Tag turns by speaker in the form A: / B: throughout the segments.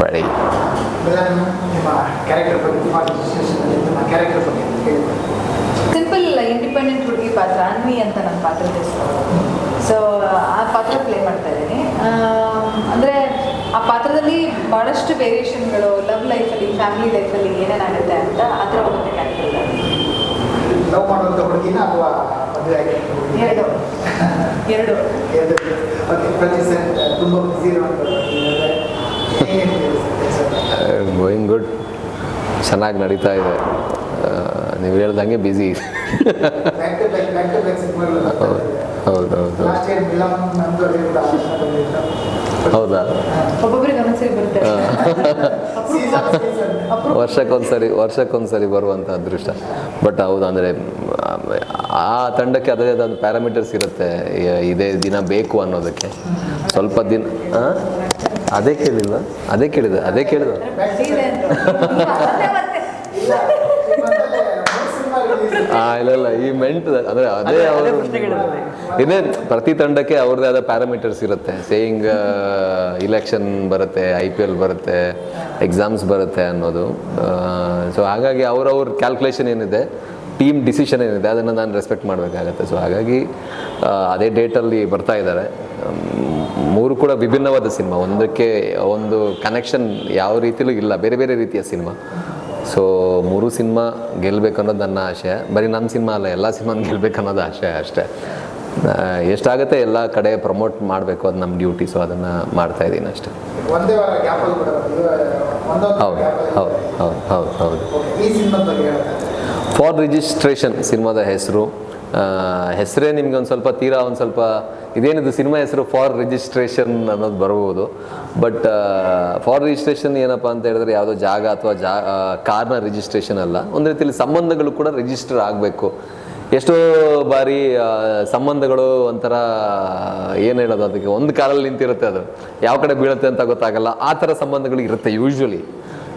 A: Ready.
B: Simple independent ಹುಡುಗಿ ಪಾತ್ರ ಅನ್ವಿ ಅಂತ ನನ್ನ ಪಾತ್ರದ ಹೆಸರು. ಸೊ ಆ ಪಾತ್ರ ಪ್ಲೇ ಮಾಡ್ತಾ ಇದ್ದೀನಿ. ಅಂದರೆ ಆ ಪಾತ್ರದಲ್ಲಿ ಭಾಳಷ್ಟು ವೇರಿಯೇಷನ್ಗಳು ಲವ್ ಲೈಫಲ್ಲಿ, ಫ್ಯಾಮಿಲಿ ಲೈಫಲ್ಲಿ ಏನೇನಾಗುತ್ತೆ ಅಂತ ಆ ಥರ ಹೋಗುತ್ತೆ ಕ್ಯಾರೆಕ್ಟರ್.
C: ಲವ್ ಮಾಡುವಂಥ ಹುಡುಗಿನ ಅಥವಾ ಮದುವೆ ಆಗಿ
B: ಎರಡು ಎರಡು
C: ಓಕೆ. ಪ್ರತಿ ಸರ್ ತುಂಬ ಬ್ಯುಸಿ
A: ಗೋಯಿಂಗ್ ಗುಡ್, ಚೆನ್ನಾಗಿ ನಡೀತಾ ಇದೆ. ನೀವು ಹೇಳ್ದಂಗೆ ಬ್ಯುಸಿ ಇದೆ. ಹೌದು ಹೌದು. ಹೌದಾ?
B: ಒಬ್ಬೊಬ್ಬರಿಗೆ ಒಂದೊಂದ್ಸರಿ ಬರುತ್ತೆ.
A: ವರ್ಷಕ್ಕೊಂದ್ಸರಿ ಬರುವಂಥ ಅದೃಷ್ಟ. ಬಟ್ ಹೌದು, ಅಂದರೆ ಆ ತಂಡಕ್ಕೆ ಅದೇ ಒಂದು ಪ್ಯಾರಾಮೀಟರ್ಸ್ ಇರುತ್ತೆ, ಇದೇ ದಿನ ಬೇಕು ಅನ್ನೋದಕ್ಕೆ. ಸ್ವಲ್ಪ ದಿನ ಅದೇ ಕೇಳಿದ ಇಲ್ಲ ಈ ಮೆಂಟ್ ಅಂದರೆ ಅದೇ ಅವರು ಇದೇ ಪ್ರತಿ ತಂಡಕ್ಕೆ ಅವ್ರದ್ದೇ ಆದ ಪ್ಯಾರಾಮೀಟರ್ಸ್ ಇರುತ್ತೆ. ಸೇಯಿಂಗ್ ಇಲೆಕ್ಷನ್ ಬರುತ್ತೆ, IPL ಬರುತ್ತೆ, ಎಕ್ಸಾಮ್ಸ್ ಬರುತ್ತೆ ಅನ್ನೋದು. ಸೊ ಹಾಗಾಗಿ ಅವ್ರವ್ರ ಕ್ಯಾಲ್ಕುಲೇಷನ್ ಏನಿದೆ, ಟೀಮ್ ಡಿಸಿಷನ್ ಏನಿದೆ, ಅದನ್ನು ನಾನು ರೆಸ್ಪೆಕ್ಟ್ ಮಾಡಬೇಕಾಗತ್ತೆ. ಸೊ ಹಾಗಾಗಿ ಅದೇ ಡೇಟಲ್ಲಿ ಬರ್ತಾ ಇದ್ದಾರೆ. ಮೂರು ಕೂಡ ವಿಭಿನ್ನವಾದ ಸಿನಿಮಾ, ಒಂದಕ್ಕೆ ಒಂದು ಕನೆಕ್ಷನ್ ಯಾವ ರೀತಿಲೂ ಇಲ್ಲ, ಬೇರೆ ಬೇರೆ ರೀತಿಯ ಸಿನಿಮಾ. ಸೊ ಮೂರು ಸಿನಿಮಾ ಗೆಲ್ಲಬೇಕು ಅನ್ನೋದು ನನ್ನ ಆಶಯ. ಬರೀ ನನ್ನ ಸಿನಿಮಾ ಅಲ್ಲ, ಎಲ್ಲ ಸಿನಿಮಾನ ಗೆಲ್ಲಬೇಕು ಅನ್ನೋದು ಆಶಯ ಅಷ್ಟೇ. ಎಷ್ಟಾಗುತ್ತೆ ಎಲ್ಲ ಕಡೆ ಪ್ರಮೋಟ್ ಮಾಡಬೇಕು, ಅದು ನಮ್ಮ ಡ್ಯೂಟಿ. ಸೊ ಅದನ್ನು ಮಾಡ್ತಾ ಇದ್ದೀನಿ ಅಷ್ಟೇ.
C: ಹೌದು
A: ಹೌದು ಹೌದು ಹೌದು ಹೌದು. ಫಾರ್ ರಿಜಿಸ್ಟ್ರೇಷನ್ ಸಿನಿಮಾದ ಹೆಸರೇ ನಿಮ್ಗೆ ಒಂದು ಸ್ವಲ್ಪ ಇದೇನಿದು ಸಿನಿಮಾ ಹೆಸರು ಫಾರ್ ರಿಜಿಸ್ಟ್ರೇಷನ್ ಅನ್ನೋದು ಬರ್ಬೋದು. ಬಟ್ ಫಾರ್ ರಿಜಿಸ್ಟ್ರೇಷನ್ ಏನಪ್ಪ ಅಂತ ಹೇಳಿದ್ರೆ ಯಾವುದೋ ಜಾಗ ಅಥವಾ ಕಾರ್ನ ರಿಜಿಸ್ಟ್ರೇಷನ್ ಅಲ್ಲ, ಒಂದು ರೀತಿಯಲ್ಲಿ ಸಂಬಂಧಗಳು ಕೂಡ ರಿಜಿಸ್ಟರ್ ಆಗಬೇಕು. ಎಷ್ಟೋ ಬಾರಿ ಸಂಬಂಧಗಳು ಒಂಥರ ಏನು ಹೇಳೋದು, ಅದಕ್ಕೆ ಒಂದು ಕಾಲಲ್ಲಿ ನಿಂತಿರುತ್ತೆ, ಅದು ಯಾವ ಕಡೆ ಬೀಳುತ್ತೆ ಅಂತ ಗೊತ್ತಾಗಲ್ಲ. ಆ ಥರ ಸಂಬಂಧಗಳು ಇರುತ್ತೆ ಯೂಶ್ವಲಿ.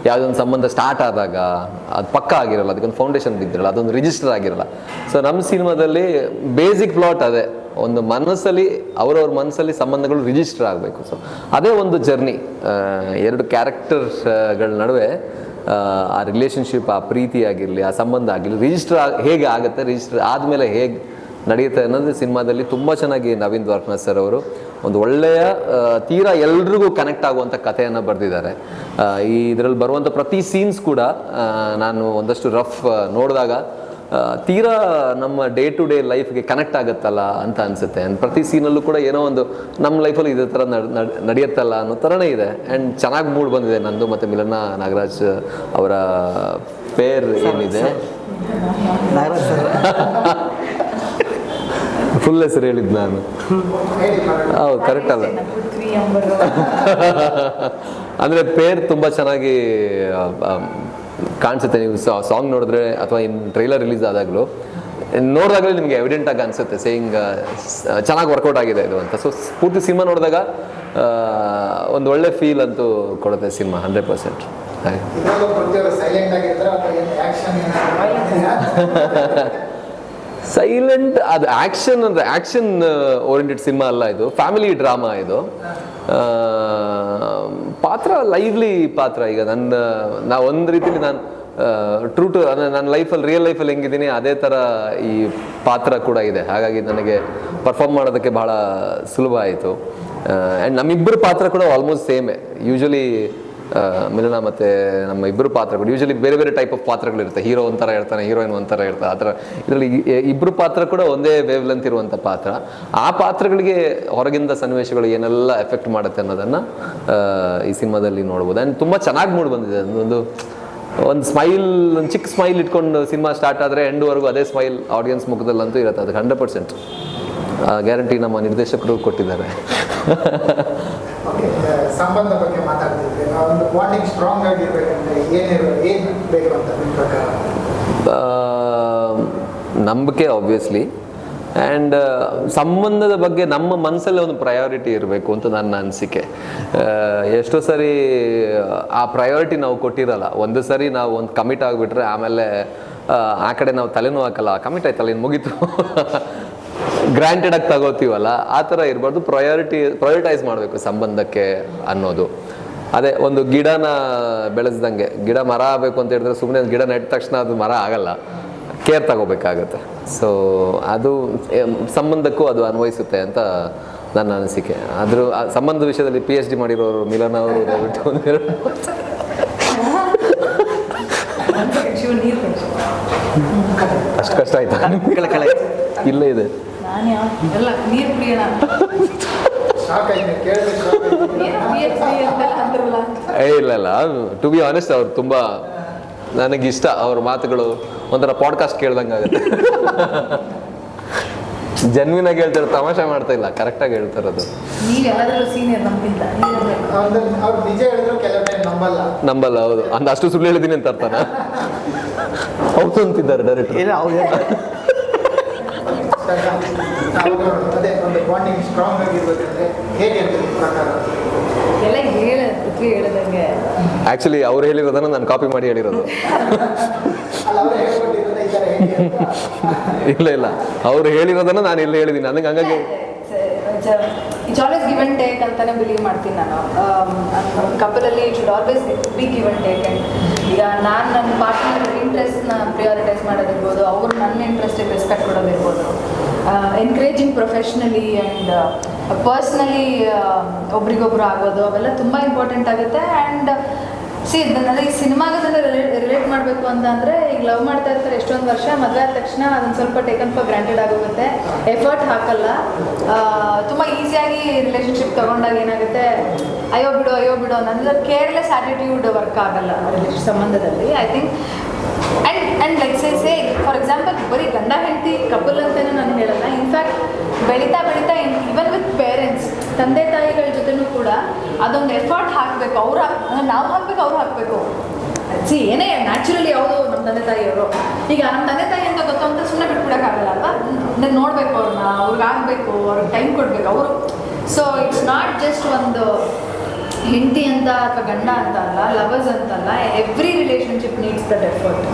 A: ಯಾವುದೊಂದು ಸಂಬಂಧ ಸ್ಟಾರ್ಟ್ ಆದಾಗ ಅದು ಪಕ್ಕ ಆಗಿರಲ್ಲ, ಅದಕ್ಕೊಂದು ಫೌಂಡೇಶನ್ ಬಿದ್ದಿರಲ್ಲ, ಅದೊಂದು ರಿಜಿಸ್ಟರ್ ಆಗಿರಲ್ಲ. ಸೊ ನಮ್ಮ ಸಿನಿಮಾದಲ್ಲಿ ಬೇಸಿಕ್ ಪ್ಲಾಟ್ ಅದೇ, ಒಂದು ಮನಸ್ಸಲ್ಲಿ ಅವ್ರವ್ರ ಮನಸ್ಸಲ್ಲಿ ಸಂಬಂಧಗಳು ರಿಜಿಸ್ಟರ್ ಆಗಬೇಕು. ಸೊ ಅದೇ ಒಂದು ಜರ್ನಿ. ಎರಡು ಕ್ಯಾರೆಕ್ಟರ್ಸ್ಗಳ ನಡುವೆ ಆ ರಿಲೇಷನ್ಶಿಪ್, ಆ ಪ್ರೀತಿ ಆಗಿರಲಿ, ಆ ಸಂಬಂಧ ಆಗಿರಲಿ, ರಿಜಿಸ್ಟರ್ ಹೇಗೆ ಆಗುತ್ತೆ, ರಿಜಿಸ್ಟರ್ ಆದಮೇಲೆ ಹೇಗೆ ನಡೆಯುತ್ತೆ ಅನ್ನೋದು ಸಿನಿಮಾದಲ್ಲಿ ತುಂಬ ಚೆನ್ನಾಗಿ ನವೀನ್ ದ್ವಾರಕನಾಥ್ ಸರ್ ಅವರು ಒಂದು ಒಳ್ಳೆಯ ತೀರಾ ಎಲ್ರಿಗೂ ಕನೆಕ್ಟ್ ಆಗುವಂಥ ಕಥೆಯನ್ನು ಬರೆದಿದ್ದಾರೆ. ಇದರಲ್ಲಿ ಬರುವಂಥ ಪ್ರತಿ ಸೀನ್ಸ್ ಕೂಡ ನಾನು ಒಂದಷ್ಟು ರಫ್ ನೋಡಿದಾಗ ತೀರಾ ನಮ್ಮ ಡೇ ಟು ಡೇ ಲೈಫ್ಗೆ ಕನೆಕ್ಟ್ ಆಗುತ್ತಲ್ಲ ಅಂತ ಅನಿಸುತ್ತೆ. ಆ್ಯಂಡ್ ಪ್ರತಿ ಸೀನಲ್ಲೂ ಕೂಡ ಏನೋ ಒಂದು ನಮ್ಮ ಲೈಫಲ್ಲಿ ಇದೇ ಥರ ನಡೆಯುತ್ತಲ್ಲ ಅನ್ನೋ ಥರನೇ ಇದೆ. ಆ್ಯಂಡ್ ಚೆನ್ನಾಗಿ ಮೂಡ್ ಬಂದಿದೆ ನಂದು ಮತ್ತು ಮಿಲನ ನಾಗರಾಜ್ ಅವರ ಪೇರ್ ಏನಿದೆ. ಫುಲ್ ಹೆಸರು ಹೇಳಿದ್ದು ನಾನು. ಹೌದು, ಕರೆಕ್ಟ್ ಅಲ್ಲ ಅಂದರೆ ಪೇರ್ ತುಂಬ ಚೆನ್ನಾಗಿ ಕಾಣಿಸುತ್ತೆ. ನೀವು ಸಾಂಗ್ ನೋಡಿದ್ರೆ ಅಥವಾ ಇನ್ನು ಟ್ರೈಲರ್ ರಿಲೀಸ್ ಆದಾಗಲೂ ನೋಡಿದಾಗಲೇ ನಿಮಗೆ ಎವಿಡೆಂಟ್ ಆಗಿ ಅನಿಸುತ್ತೆ, ಸೇಯಿಂಗ್ ಚೆನ್ನಾಗಿ ವರ್ಕೌಟ್ ಆಗಿದೆ ಇದು ಅಂತ. ಸೊ ಪೂರ್ತಿ ಸಿನಿಮಾ ನೋಡಿದಾಗ ಒಂದು ಒಳ್ಳೆ ಫೀಲ್ ಅಂತೂ ಕೊಡುತ್ತೆ ಸಿನಿಮಾ 100%. ಸೈಲೆಂಟ್ ಅದು ಆ್ಯಕ್ಷನ್ ಅಂದರೆ ಆ್ಯಕ್ಷನ್ ಓರಿಯೆಂಟೆಡ್ ಸಿನಿಮಾ ಅಲ್ಲ, ಇದು ಫ್ಯಾಮಿಲಿ ಡ್ರಾಮಾ. ಇದು ಪಾತ್ರ ಲೈವ್ಲಿ ಪಾತ್ರ. ಈಗ ನಾ ಒಂದು ರೀತಿಲಿ ನಾನು ಟ್ರೂ ಟು ನನ್ನ ಲೈಫಲ್ಲಿ ರಿಯಲ್ ಲೈಫಲ್ಲಿ ಹೆಂಗಿದ್ದೀನಿ ಅದೇ ಥರ ಈ ಪಾತ್ರ ಕೂಡ ಇದೆ. ಹಾಗಾಗಿ ನನಗೆ ಪರ್ಫಾರ್ಮ್ ಮಾಡೋದಕ್ಕೆ ಭಾಳ ಸುಲಭ ಆಯಿತು. ಆ್ಯಂಡ್ ನಮ್ಮಿಬ್ಬರು ಪಾತ್ರ ಕೂಡ ಆಲ್ಮೋಸ್ಟ್ ಸೇಮೇ. ಯೂಶ್ವಲಿ ಮಿಲನ ಮತ್ತು ನಮ್ಮ ಇಬ್ಬರು ಪಾತ್ರಗಳು ಯೂಶ್ವಲಿ ಬೇರೆ ಬೇರೆ ಟೈಪ್ ಆಫ್ ಪಾತ್ರಗಳಿರುತ್ತೆ. ಹೀರೋ ಒಂಥರ ಇರ್ತಾನೆ, ಹೀರೋಯಿನ್ ಒಂಥರ ಇರ್ತಾರೆ. ಆ ಥರ ಇದರಲ್ಲಿ ಇಬ್ಬರು ಪಾತ್ರ ಕೂಡ ಒಂದೇ ವೇವ್ ಲೆಂತ್ ಇರುವಂಥ ಪಾತ್ರ. ಆ ಪಾತ್ರಗಳಿಗೆ ಹೊರಗಿಂದ ಸನ್ನಿವೇಶಗಳು ಏನೆಲ್ಲ ಎಫೆಕ್ಟ್ ಮಾಡುತ್ತೆ ಅನ್ನೋದನ್ನು ಈ ಸಿನಿಮಾದಲ್ಲಿ ನೋಡ್ಬೋದು. ಆ್ಯಂಡ್ ತುಂಬ ಚೆನ್ನಾಗಿ ಮೂಡಿ ಬಂದಿದೆ. ಒಂದು ಸ್ಮೈಲ್, ಒಂದು ಚಿಕ್ಕ ಸ್ಮೈಲ್ ಇಟ್ಕೊಂಡು ಸಿನಿಮಾ ಸ್ಟಾರ್ಟ್ ಆದರೆ ಎಂಡ್ವರೆಗೂ ಅದೇ ಸ್ಮೈಲ್ ಆಡಿಯನ್ಸ್ ಮುಖದಲ್ಲಂತೂ ಇರುತ್ತೆ. ಅದು 100% ಗ್ಯಾರಂಟಿ ನಮ್ಮ ನಿರ್ದೇಶಕರು ಕೊಟ್ಟಿದ್ದಾರೆ.
C: ಸಂಬಂಧ ಬಗ್ಗೆ ಮಾತಾಡ್ತಿದ್ವಿ, ಒಂದು ಬಾಂಡಿಂಗ್ ಸ್ಟ್ರಾಂಗ್ ಆಗಿರ್ಬೇಕಂದ್ರೆ ಏನು ಬೇಕು ಅಂತ ನಿಮ್ಮ ಪ್ರಕಾರ?
A: ನಂಬಿಕೆ ಆಬ್ವಿಯಸ್ಲಿ. ಆ್ಯಂಡ್ ಸಂಬಂಧದ ಬಗ್ಗೆ ನಮ್ಮ ಮನಸ್ಸಲ್ಲೇ ಒಂದು ಪ್ರಯಾರಿಟಿ ಇರಬೇಕು ಅಂತ ನನ್ನ ಅನಿಸಿಕೆ. ಎಷ್ಟೋ ಸರಿ ಆ ಪ್ರಯಾರಿಟಿ ನಾವು ಕೊಟ್ಟಿರಲ್ಲ. ಒಂದು ಸರಿ ನಾವು ಒಂದು ಕಮಿಟ್ ಆಗಿಬಿಟ್ರೆ ಆಮೇಲೆ ಆ ಕಡೆ ನಾವು ತಲೆನೂ ಹಾಕಲ್ಲ, ಕಮಿಟ್ ಆಯ್ತಲ್ಲ ಇನ್ನು ಮುಗೀತು ಗ್ರಾಂಟೆಡ್ ಆಗಿ ತಗೋತೀವಲ್ಲ, ಆ ಥರ ಇರಬಾರ್ದು. ಪ್ರಯಾರಿಟೈಸ್ ಮಾಡಬೇಕು ಸಂಬಂಧಕ್ಕೆ ಅನ್ನೋದು. ಅದೇ ಒಂದು ಗಿಡನ ಬೆಳೆಸ್ದಂಗೆ, ಗಿಡ ಮರ ಆಗಬೇಕು ಅಂತ ಹೇಳಿದ್ರೆ ಸುಮ್ಮನೆ ಗಿಡ ನೆಟ್ಟ ತಕ್ಷಣ ಅದು ಮರ ಆಗಲ್ಲ, ಕೇರ್ ತಗೋಬೇಕಾಗತ್ತೆ. ಸೊ ಅದು ಸಂಬಂಧಕ್ಕೂ ಅದು ಅನ್ವಯಿಸುತ್ತೆ ಅಂತ ನನ್ನ ಅನಿಸಿಕೆ. ಅದ್ರ ಸಂಬಂಧ ವಿಷಯದಲ್ಲಿ PhD ಮಾಡಿರೋರು ಮಿಲನ್ ಅವರು ದಯವಿಟ್ಟು ಒಂದೆರಡು ಅಷ್ಟು ಕಷ್ಟ ಆಯ್ತಾ? ಇಲ್ಲ ಇದೆ
B: ನಾನು ಎಲ್ಲ ನೀರು ಕುಡಿಯೋಣ
C: ಸಾಕಾಯ್ತು ಕೇಳಿದ್ರೆ
B: ಅಂದ್ರಲ್ಲ.
A: ಇಲ್ಲ ಟು ಬಿ ಆನೆಸ್ಟ್ ಅವ್ರು ತುಂಬ ನನಗಿಷ್ಟ, ಅವ್ರ ಮಾತುಗಳು ಒಂಥರ ಪಾಡ್ಕಾಸ್ಟ್ ಕೇಳ್ದಂಗೆ ಆಗುತ್ತೆ. ಜನ್ವಿನ್ ಆಗಿ ಹೇಳ್ತಾರೆ, ತಮಾಷೆ ಮಾಡ್ತಾ ಇಲ್ಲ, ಕರೆಕ್ಟಾಗಿ ಹೇಳ್ತಾರದು.
B: ನೀವು ಎಲ್ಲಾದ್ರೂ ಸೀನಿಯರ್ ನಮ್ಗಿಂತ
C: ಅವ್ರು ನಿಜ ಹೇಳಿದ್ರು ಕೆಲವೊಮ್ಮೆ
A: ನಂಬಲ್ಲ. ಹೌದು, ಅಷ್ಟು ಸುಳ್ಳು ಹೇಳಿದ್ದೀನಿ ಅಂತ ಅರ್ಥನ? ಹೌದು ಅಂತಿದ್ದಾರೆ ಡೈರೆಕ್ಟ್.
D: ಇಲ್ಲ ಅವ್ರು
C: ಅದೇ ಒಂದು ಬಾಂಡಿಂಗ್ ಸ್ಟ್ರಾಂಗ್ ಆಗಿರ್ಬೇಕಂದ್ರೆ ಹೇಗೆ ಅಂತ ನಿಮ್ಮ ಪ್ರಕಾರ?
B: ಎಲ್ಲ ಪೃಥ್ವಿ ಹೇಳದಂಗೆ
A: ಆ್ಯಕ್ಚುಲಿ ಅವ್ರು ಹೇಳಿರೋದನ್ನ ನಾನು ಕಾಪಿ ಮಾಡಿ ಹೇಳಿರೋದು.
C: ಅಲ್ಲ ಅವ್ರು ಹೇಳ್ಕೊಟ್ಟಿರೋದು ಈ ಥರ ಹೇಗೆ ಅಂತ?
A: ಇಲ್ಲ ಅವ್ರು ಹೇಳಿರೋದನ್ನ ನಾನು ಇಲ್ಲಿ ಹೇಳಿದ್ದೀನಿ. ನನಗೆ ಹಂಗಾಗಿ
B: it's always give and take ಅಂತಾನೆ ಬಿಲೀವ್ ಮಾಡ್ತೀನಿ ನಾನು. ಕಪಲಲ್ಲಿ it should always be give and take. ಈಗ ನಾನು ನನ್ನ ಪಾರ್ಟ್ನರ್ ಇಂಟ್ರೆಸ್ಟ್ನ ಪ್ರಿಯಾರಿಟೈಸ್ ಮಾಡೋದಿರ್ಬೋದು, ಅವ್ರು ನನ್ನ ಇಂಟ್ರೆಸ್ಟಿಗೆ ರೆಸ್ಪೆಕ್ಟ್ ಕೊಡೋದಿರ್ಬೋದು, ಎನ್ಕರೇಜಿಂಗ್ ಪ್ರೊಫೆಷ್ನಲಿ ಆ್ಯಂಡ್ ಪರ್ಸ್ನಲಿ ಒಬ್ರಿಗೊಬ್ರು ಆಗೋದು, ಅವೆಲ್ಲ ತುಂಬ ಇಂಪಾರ್ಟೆಂಟ್ ಆಗುತ್ತೆ. ಆ್ಯಂಡ್ ನನಗೆ ಈ ಸಿನಿಮಾಗದನ್ನ ರಿಲೇಟ್ ಮಾಡಬೇಕು ಅಂತ ಅಂದರೆ, ಈಗ ಲವ್ ಮಾಡ್ತಾ ಇರ್ತಾರೆ ಎಷ್ಟೊಂದು ವರ್ಷ, ಮದುವೆ ಆದ ತಕ್ಷಣ ಅದನ್ನು ಸ್ವಲ್ಪ ಟೇಕನ್ ಫಾರ್ ಗ್ರಾಂಟೆಡ್ ಆಗೋಗುತ್ತೆ, ಎಫರ್ಟ್ ಹಾಕಲ್ಲ. ತುಂಬ ಈಸಿಯಾಗಿ ರಿಲೇಷನ್ಶಿಪ್ ತೊಗೊಂಡಾಗ ಏನಾಗುತ್ತೆ, ಅಯ್ಯೋ ಬಿಡು ನನ್ನ ಕೇರ್ಲೆಸ್ ಆ್ಯಟಿಟ್ಯೂಡ್ ವರ್ಕ್ ಆಗಲ್ಲ ಸಂಬಂಧದಲ್ಲಿ. I think and like say for example ಬರೀ ಗಂಡ ಹೆಂಡತಿ ಕಪಲ್ ಅಂತಲೇ ನಾನು ಹೇಳಲ್ಲ. ಇನ್ಫ್ಯಾಕ್ಟ್ ಬೆಳೀತಾ ಈವನ್ ವಿತ್ ಪೇರೆಂಟ್ಸ್, ತಂದೆ ತಾಯಿಗಳ ಜೊತೆನೂ ಕೂಡ ಅದೊಂದು ಎಫರ್ಟ್ ಹಾಕಬೇಕು. ನಾವು ಹಾಕಬೇಕು, ಅವ್ರು ಹಾಕಬೇಕು. ಏನೇ ನ್ಯಾಚುರಲಿ ಯಾವುದು ನಮ್ಮ ತಂದೆ ತಾಯಿಯವರು, ಈಗ ನಮ್ಮ ತಂದೆ ತಾಯಿ ಅಂತ ಗೊತ್ತು ಅಂತ ಸುಮ್ಮನೆ ಬಿಟ್ಬಿಡೋಕ್ಕಾಗಲ್ಲ ಅಲ್ವಾ? ನಾನು ನೋಡಬೇಕು ಅವ್ರನ್ನ, ಅವ್ರಿಗೆ ಆಗಬೇಕು, ಅವ್ರಿಗೆ ಟೈಮ್ ಕೊಡಬೇಕು ಅವರು. ಸೊ ಇಟ್ಸ್ ನಾಟ್ ಜಸ್ಟ್ ಒಂದು ಹೆಂಡತಿ ಅಂತ ಅಥವಾ ಗಂಡ ಅಂತ ಅಲ್ಲ, ಲವರ್ಸ್ ಅಂತಲ್ಲ, every relationship needs that effort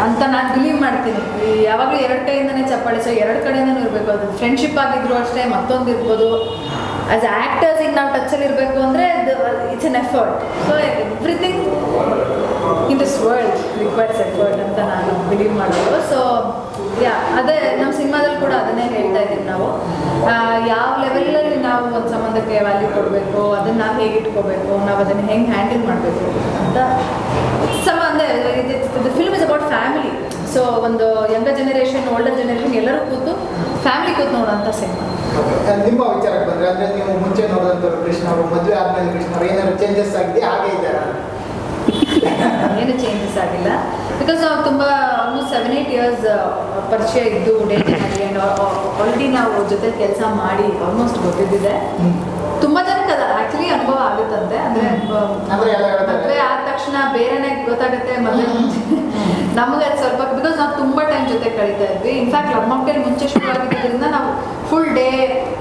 B: ಅಂತ ನಾನು ಬಿಲೀವ್ ಮಾಡ್ತೀನಿ. ಯಾವಾಗಲೂ ಎರಡು ಕಡೆಯಿಂದನೇ ಚಪ್ಪಾಳೆ, ಸೊ ಎರಡು ಕಡೆಯಿಂದನೂ ಇರಬೇಕು. ಅದು ಫ್ರೆಂಡ್ಶಿಪ್ ಆಗಿದ್ರು ಅಷ್ಟೇ, ಮತ್ತೊಂದು ಇರ್ಬೋದು. ಆ್ಯಸ್ ಆ್ಯಕ್ಟರ್ಸ್ ಈಗ ನಾವು ಟಚಲ್ಲಿ ಇರಬೇಕು ಅಂದರೆ it's an effort. So everything in this world requires effort ಅಂತ ನಾನು ಬಿಲೀವ್ ಮಾಡೋದು. ಸೊ ಅದೇ ನಮ್ಮ ಸಿನಿಮಾದಲ್ಲಿ ಕೂಡ ಅದನ್ನೇ ಹೇಳ್ತಾ ಇದ್ದೀವಿ ನಾವು. ಯಾವ ಲೆವೆಲಲ್ಲಿ ನಾವು ಒಂದು ಸಂಬಂಧಕ್ಕೆ ವ್ಯಾಲ್ಯೂ ಕೊಡಬೇಕು, ಅದನ್ನು ನಾವು ಹೇಗೆ ಇಟ್ಕೋಬೇಕು, ನಾವು ಅದನ್ನು ಹೆಂಗೆ ಹ್ಯಾಂಡಲ್ ಮಾಡಬೇಕು ಅಂತ the film is about family. So ಒಂದು ಯಂಗರ್ ಜನರೇಷನ್, ಓಲ್ಡರ್ ಜನರೇಷನ್ ಎಲ್ಲರೂ ಕೂತು ಫ್ಯಾಮಿಲಿ ಕೂತು ನೋಡೋಂಥ ಸಿನಿಮಾ.
C: ನಿಮ್ಮ ವಿಚಾರಕ್ಕೆ ಬಂದರೆ, ಅಂದರೆ ನೀವು ಮುಂಚೆ ನೋಡಿದಂಥವ್ರು ಕೃಷ್ಣ ಅವರು, ಮದುವೆ ಆದಮೇಲೆ ಕೃಷ್ಣ ಅವರು ಏನಾದ್ರು ಚೇಂಜಸ್ ಆಗಿದೆ, ಹಾಗೆ ಇದ್ದಾರಾ?
B: ಏನು ಚೇಂಜಸ್ ಆಗಿಲ್ಲ. ಬಿಕಾಸ್ ನಾವು ತುಂಬ ಆಲ್ಮೋಸ್ಟ್ 7-8 ಇಯರ್ಸ್ ಪರಿಚಯ ಇದ್ದು ಡೇಟಿಂಗಲ್ಲಿ, ಆ್ಯಂಡ್ ಆಲ್ರೆಡಿ ನಾವು ಜೊತೆ ಕೆಲಸ ಮಾಡಿ ಆಲ್ಮೋಸ್ಟ್ ಗೊತ್ತಿದ್ದಿದೆ. ತುಂಬ ಜನಕ್ಕೆ ಅದು ಆ್ಯಕ್ಚುಲಿ ಅನುಭವ ಆಗುತ್ತಂತೆ. ಅಂದರೆ ಮದುವೆ ಆದ ತಕ್ಷಣ ಬೇರೆನೇ ಗೊತ್ತಾಗುತ್ತೆ. ಮದುವೆ ಮುಂಚೆ ನಮಗೆ ಅದು ಸ್ವಲ್ಪ, ಬಿಕಾಸ್ ನಾವು ತುಂಬ ಟೈಮ್ ಜೊತೆ ಕಳೀತಾ ಇದ್ವಿ. ಇನ್ಫ್ಯಾಕ್ಟ್ ಲವ್ ಮಾಕ್ಟೇಲ್ ಮುಂಚೆ ಶುರುವಾಗಿದ್ದರಿಂದ ನಾವು ಫುಲ್ ಡೇ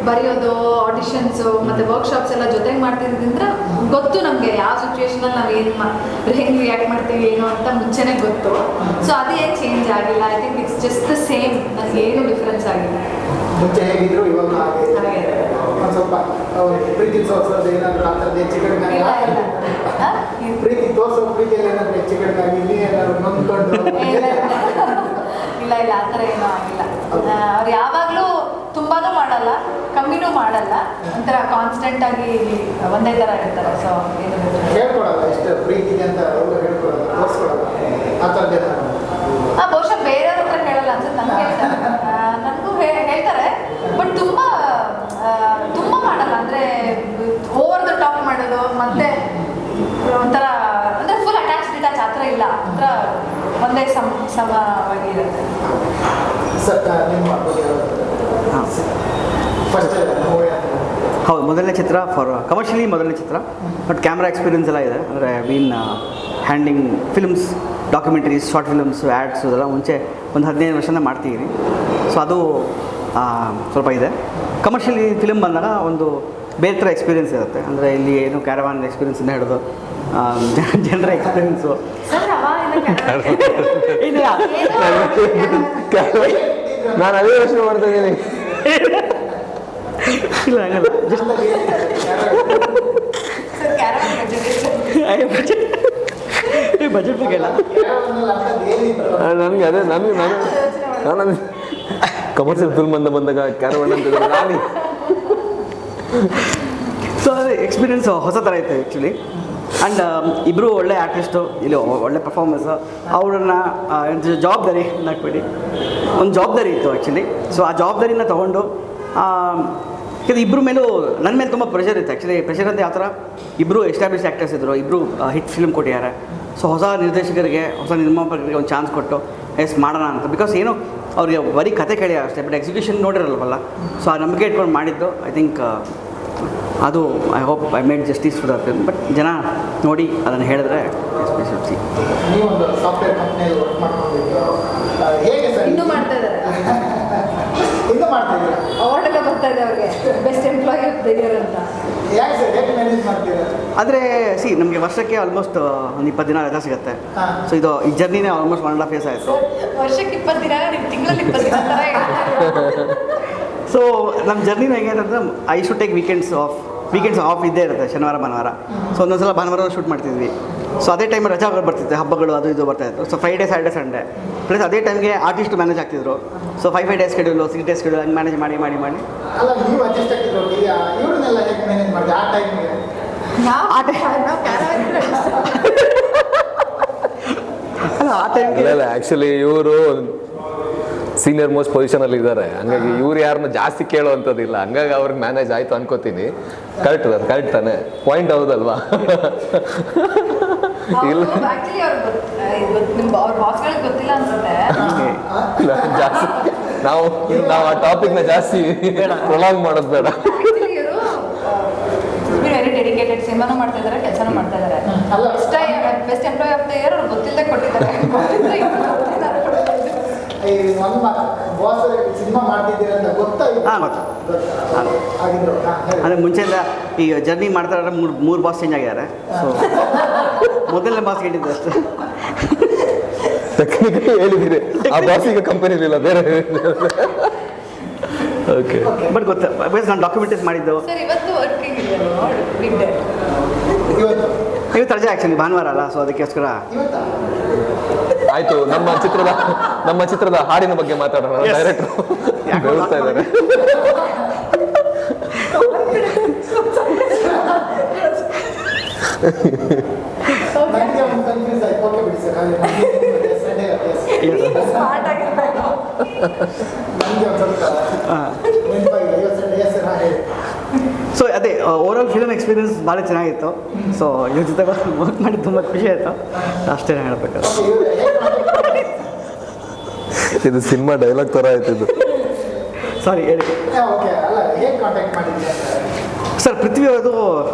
B: ಬರೆಯೋದು, ಆಡಿಷನ್ಸು ಮತ್ತು ವರ್ಕ್ಶಾಪ್ಸ್ ಎಲ್ಲ ಜೊತೆಗೆ ಮಾಡ್ತಿರೋದ್ರಿಂದ ಗೊತ್ತು ನಮಗೆ ಯಾವ ಸಿಚುವೇಶನಲ್ಲಿ ನಾವು ಹೆಂಗೆ ರಿಯಾಕ್ಟ್ ಮಾಡ್ತೀವಿ ಏನು ಅಂತ ಮುಂಚೆನೇ ಗೊತ್ತು. ಸೊ ಅದೇನು ಚೇಂಜ್ ಆಗಿಲ್ಲ. I think it's just the same. ನನಗೇನು ಡಿಫ್ರೆನ್ಸ್ ಆಗಿಲ್ಲ.
C: ಮುಂಚೆ ಹೇಗಿದ್ರು ಇವಾಗ ಹಾಗೆ ಒಂದು ಸ್ವಲ್ಪ ಪ್ರೀತಿ ತೋರಿಸೋದು ಏನಾದರೂ ಆ ಥರದ್ದು ಹೆಚ್ಚು ಕಡಿಮೆ ಪ್ರೀತಿ ತೋರಿಸೋ ಪ್ರೀತಿಯಲ್ಲಿ ಏನಾದರೂ ಹೆಚ್ಚು ಕಡಿಮೆ ಆಗಿ ಏನಾದ್ರು ನೊಂದ್ಕೊಂಡು
B: ಇಲ್ಲ ಆ ಥರ ಏನೂ ಆಗಿಲ್ಲ. ಅವ್ರು ಯಾವಾಗಲೂ ತುಂಬಾನೂ ಮಾಡಲ್ಲ, ಕಮ್ಮಿನೂ ಮಾಡಲ್ಲ, ಒಂಥರ ಕಾನ್ಸ್ಟೆಂಟ್ ಆಗಿ ಒಂದೇ ಥರ ಇರ್ತಾರೆ. ಸೊ ಏನು
C: ಹೇಳ್ಕೊಡಲ್ಲ, ಎಷ್ಟು ಪ್ರೀತಿಗೆ ಅಂತ ಅವರು ಹೇಳ್ಕೊಡಲ್ಲ, ತೋರಿಸ್ಕೊಡಲ್ಲ ಆ ಥರದ್ದು.
B: ಬಹುಶಃ ಬೇರೆಯವ್ರ ಹತ್ರ ಹೇಳಲ್ಲ ಅನ್ಸುತ್ತೆ. ನನಗೆ ಹೇಳ್ತಾರೆ, ನನಗೂ ಹೇಳ್ತಾರೆ, ಬಟ್ ತುಂಬ ಮಾಡಲ್ಲ. ಅಂದರೆ ಓವರ್ ದ ಟಾಪ್ ಮಾಡೋದು, ಮತ್ತೆ ಒಂಥರ ಅಂದರೆ ಫುಲ್ ಡಿಟ್ಯಾಚ್ ಆ ಥರ ಇಲ್ಲ. ಒಂಥರ ಒಂದೇ ಸಮವಾಗಿರುತ್ತೆ.
C: ಸರ್ ನಿಮ್ಮ ಫಸ್ಟ್
D: ಹೌದು, ಮೊದಲನೇ ಚಿತ್ರ ಕಮರ್ಷಿಯಲಿ ಮೊದಲನೇ ಚಿತ್ರ. ಬಟ್ ಕ್ಯಾಮ್ರಾ ಎಕ್ಸ್ಪೀರಿಯನ್ಸ್ ಎಲ್ಲ ಇದೆ. ಅಂದರೆ been handling films, documentaries, short films, ads ಅದೆಲ್ಲ ಮುಂಚೆ ಒಂದು 15 ವರ್ಷದಿಂದ ಮಾಡ್ತಿದ್ದೀನಿ. ಸೊ ಅದು ಸ್ವಲ್ಪ ಇದೆ. ಕಮರ್ಷಿಯಲಿ ಫಿಲ್ಮ್ ಬಂದಾಗ ಒಂದು ಬೇರೆ ಥರ ಎಕ್ಸ್ಪೀರಿಯನ್ಸ್ ಇರುತ್ತೆ. ಅಂದರೆ ಇಲ್ಲಿ ಏನು ಕ್ಯಾರವಾನ್ ಎಕ್ಸ್ಪೀರಿಯನ್ಸಿಂದ ಹಿಡಿದು ಜನರ ಎಕ್ಸ್ಪೀರಿಯನ್ಸು
A: ನಾನು ಅದೇ ಯೋಚನೆ ಮಾಡ್ತಾ ಇದ್ದೀನಿ.
D: ಇಲ್ಲ ಹಂಗಲ್ಲ, ಬಜೆಟ್ ಬಗ್ಗೆ ಇಲ್ಲ.
A: ನನಗೆ ಅದೇ ನಾನು ಕಮರ್ಷಿಯಲ್ ಫಿಲ್ಮ್ ಅಂತ ಬಂದಾಗ ಕ್ಯಾರವನ್ ಅಂತ ನಾನು
D: ಸೊ ಅದೇ ಎಕ್ಸ್ಪೀರಿಯನ್ಸ್ ಹೊಸ ಥರ ಇತ್ತು ಆ್ಯಕ್ಚುಲಿ. ಆ್ಯಂಡ್ ಇಬ್ಬರು ಒಳ್ಳೆ ಆರ್ಟಿಸ್ಟು, ಇಲ್ಲಿ ಒಳ್ಳೆ ಪರ್ಫಾರ್ಮೆನ್ಸು. ಅವ್ರನ್ನ ಜವಾಬ್ದಾರಿ ಹಾಕ್ಬೇಡಿ, ಒಂದು ಜವಾಬ್ದಾರಿ ಇತ್ತು ಆ್ಯಕ್ಚುಲಿ. ಸೊ ಆ ಜವಾಬ್ದಾರಿನ ತೊಗೊಂಡು ಯಾಕಂದರೆ ಇಬ್ಬರ ಮೇಲೂ ನನ್ನ ಮೇಲೆ ತುಂಬ ಪ್ರೆಷರ್ ಇತ್ತು ಆ್ಯಕ್ಚುಲಿ. ಪ್ರೆಷರ್ ಅಂತ ಯಾವ ಥರ, ಇಬ್ಬರು ಎಸ್ಟಾಬ್ಲಿಷ್ ಆ್ಯಕ್ಟರ್ಸ್ ಇದ್ದರು, ಇಬ್ಬರು ಹಿಟ್ ಫಿಲ್ಮ್ ಕೊಟ್ಟಿದ್ದಾರೆ. ಸೊ ಹೊಸ ನಿರ್ದೇಶಕರಿಗೆ, ಹೊಸ ನಿರ್ಮಾಪಕರಿಗೆ ಒಂದು ಚಾನ್ಸ್ ಕೊಟ್ಟು ಎಸ್ ಮಾಡೋಣ ಅಂತ. ಬಿಕಾಸ್ ಏನು ಅವ್ರಿಗೆ ಬರೀ ಕತೆ ಕೇಳಿ ಅಷ್ಟೇ, ಬಟ್ ಎಕ್ಸಿಕ್ಯೂಷನ್ ನೋಡಿರಲ್ವಲ್ಲ. ಸೊ ಆ ನಂಬಿಕೆ ಇಟ್ಕೊಂಡು ಮಾಡಿದ್ದು. ಐ ಥಿಂಕ್ ಅದು I hope I made justice to the film. But ಜನ ನೋಡಿ ಅದನ್ನು ಹೇಳಿದ್ರೆ ಎಸ್ಪೆಷಲಿ.
C: ನೀವೊಂದು ಸಾಫ್ಟ್ವೇರ್ ಕಂಪ್ನಿಯಲ್ಲಿ ವರ್ಕ್ ಮಾಡ್ಕೊಂಡಿದ್ದೀರಾ, ಹೇಗೆ ಸರ್?
B: ಇನ್ನೂ ಮಾಡ್ತಾ ಇದ್ದಾರೆ,
C: ಇನ್ನೂ ಮಾಡ್ತಾ ಇದ್ದೀರಾ?
B: ಅವಾರ್ಡ್ ಎಲ್ಲ ಬರ್ತಾ ಇದೆ ಅವ್ರಿಗೆ, best employee of the year ಅಂತ.
C: ಯಾಕೆ ಸರ್, ಹೇಗೆ ಮ್ಯಾನೇಜ್ ಮಾಡ್ತೀರಾ?
D: ಆದರೆ ನಮಗೆ ವರ್ಷಕ್ಕೆ ಆಲ್ಮೋಸ್ಟ್ ಒಂದು 20 ದಿನ ರಜಾ ಸಿಗುತ್ತೆ. ಸೊ ಇದು ಈ ಜರ್ನಿನೇ ಆಲ್ಮೋಸ್ಟ್ 1.5 years ಆಯಿತು.
B: ವರ್ಷಕ್ಕೆ 20 ದಿನ, ನಿಮ್ಮ ತಿಂಗಳಲ್ಲಿ 20 ದಿನ ಥರ ಹೇಳ್ತಾರೆ.
D: ಸೊ ನಮ್ಮ ಜರ್ನಿನ ಹೇಗೆ ಅಂತಂದ್ರೆ I should take weekends of ಇದ್ದೇ ಇರುತ್ತೆ, ಶನಿವಾರ ಭಾನುವಾರ. ಸೊ ಒಂದೊಂದ್ಸಲ ಭಾನುವಾರ ಶೂಟ್ ಮಾಡ್ತಿದ್ವಿ. ಸೊ ಅದೇ ಟೈಮ್ ರಜಾಗಳು ಬರ್ತಿತ್ತು, ಹಬ್ಬಗಳು ಅದು ಇದು ಬರ್ತಾಯಿತ್ತು. So Friday Saturday Sunday plus ಅದೇ ಟೈಮ್ಗೆ ಆರ್ಟಿಸ್ಟ್ ಮ್ಯಾನೇಜ್ ಆಗ್ತಿದ್ರು. So 5 days schedule, 6 days schedule ಹಂಗೆ ಮ್ಯಾನೇಜ್ ಮಾಡಿ
C: ಅಲ್ಲ, ನೀವು ಅಡ್ಜಸ್ಟ್ ಆಗ್ತಿದ್ರು, ಇವ್ರನ್ನೆಲ್ಲ ಹೇಗೆ ಮ್ಯಾನೇಜ್ ಮಾಡಿದೆ ಆ ಟೈಮ್ಗೆ?
D: ಆ ಟೈಮ್ಗೆ
A: ಇಲ್ಲ ಆ್ಯಕ್ಚುಲಿ ಇವರು ಸೀನಿಯರ್ ಮೋಸ್ಟ್ ಪೊಸಿಷನಲ್ಲಿ ಇದ್ದಾರೆ. ಹಂಗಾಗಿ ಇವ್ರು ಯಾರನ್ನ ಜಾಸ್ತಿ ಕೇಳೋವಂಥದ್ದಿಲ್ಲ. ಹಂಗಾಗಿ ಅವ್ರಿಗೆ ಮ್ಯಾನೇಜ್ ಆಯಿತು ಅನ್ಕೋತೀನಿ. ಕರೆಕ್ಟ್ ತಾನೆ, ಪಾಯಿಂಟ್ ಹೌದಲ್ವಾ? ಇಲ್ಲ
B: ಆಕ್ಚುಲಿ ಅವ್ರ ಬಾಸ್ಗಳಿಗೆ ಗೊತ್ತಿಲ್ಲ ಅನ್ಸುತ್ತೆ.
A: ಜಾಸ್ತಿ ನಾವು ಆ ಟಾಪಿಕ್ನ ಜಾಸ್ತಿ ಪ್ರೊಲಾಂಗ್ ಮಾಡೋದು ಬೇಡ.
B: ಆಕ್ಚುಲಿ ಇವರು ವೆರಿ ಡೆಡಿಕೇಟೆಡ್, ಸಿನಿಮಾನು ಮಾಡ್ತಾ ಇದ್ದಾರೆ, ಕೆಲಸನೂ ಮಾಡ್ತಾ ಇದ್ದಾರೆ. Best employee of the year ಅವ್ರು ಗೊತ್ತಿಲ್ಲದೆ ಕೊಟ್ಟಿದ್ದಾರೆ.
C: ಈ ಒಂದು ಬಾಸ್ ಸಿನಿಮಾ ಮಾಡ್ತಿದ್ದೀರ ಅಂತ ಗೊತ್ತಾಯ್ತು?
D: ಹಾಂ, ಗೊತ್ತು.
C: ಆಗಿದ್ರು
D: ಅಂದರೆ ಮುಂಚೆಯಿಂದ ಈ ಜರ್ನಿ ಮಾಡ್ತಾರೆ, ಮೂರು ಬಾಸ್ ಚೇಂಜ್ ಆಗಿದ್ದಾರೆ. ಸೊ ಮೊದಲನೇ ಬಾಸ್ ಹೇಳಿದ್ದು ಅಷ್ಟೇ.
A: ಟೆಕ್ನಿಕಲಿ ಹೇಳಿದ್ದೀರಿ, ಆ ಬಾಸಿಗೆ ಕಂಪನಿ ಇರಲಿಲ್ಲ, ಬೇರೆ. ಓಕೆ,
D: ಬಟ್ ಗೊತ್ತ ಬೇಸ್ ನಾನು ಡಾಕ್ಯುಮೆಂಟರೀಸ್ ಮಾಡಿದ್ದು.
B: ಸರ್ ಇವತ್ತು ವರ್ಕಿಂಗ್ ಇದೆ ಬಿಗ್ ಡೇ.
C: ಇವತ್ತು
D: ರಜೆ ಆ್ಯಕ್ಚುಲಿ ಭಾನುವಾರ ಅಲ್ಲ, ಸೊ ಅದಕ್ಕೋಸ್ಕರ
C: ಇವತ್ತಾ?
A: ಆಯ್ತು. ನಮ್ಮ ಚಿತ್ರದ ಹಾಡಿನ ಬಗ್ಗೆ ಮಾತಾಡೋಣ. ಡೈರೆಕ್ಟರ್ ಬೆಳೆಸ್ತಾ ಇದ್ದಾರೆ.
C: ನನಗೆ ಒಂದು ಕನ್ಫ್ಯೂಸ್ ಆಯ್ತು. ಓಕೆ ಬಿಡಿ ಸರ್,
B: ಸ್ಮಾರ್ಟ್ ಆಗಿರ್ಬೇಕು.
C: ನನಗೆ ಒಂದು ಸ್ವಲ್ಪ ನೆನಪಾಗಿಲ್ಲ. ಇವತ್ತು ಸಂಡೇ ಸರ್, ಹಾಂ ಹೇಳಿ.
D: ಸೊ ಅದೇ ಓವರಾಲ್ ಫಿಲ್ಮ್ ಎಕ್ಸ್ಪೀರಿಯನ್ಸ್ ಭಾಳ ಚೆನ್ನಾಗಿತ್ತು. ಸೊ ಇವ್ರ ಜೊತೆ ವರ್ಕ್ ಮಾಡಿ ತುಂಬ ಖುಷಿ ಆಯಿತು, ಅಷ್ಟೇ ಹೇಳಬೇಕು.
A: ಇದು ಸಿನಿಮಾ ಡೈಲಾಗ್ ಥರ ಆಯ್ತು ಇದು.
D: ಸಾರಿ ಹೇಳಿ
C: ಓಕೆ, ಅಲ್ಲ ಹೇಗೆ ಕಾಂಟ್ಯಾಕ್ಟ್ ಮಾಡಿದ್ದೀರಾ
D: ಸರ್? ಪೃಥ್ವಿ ಅದು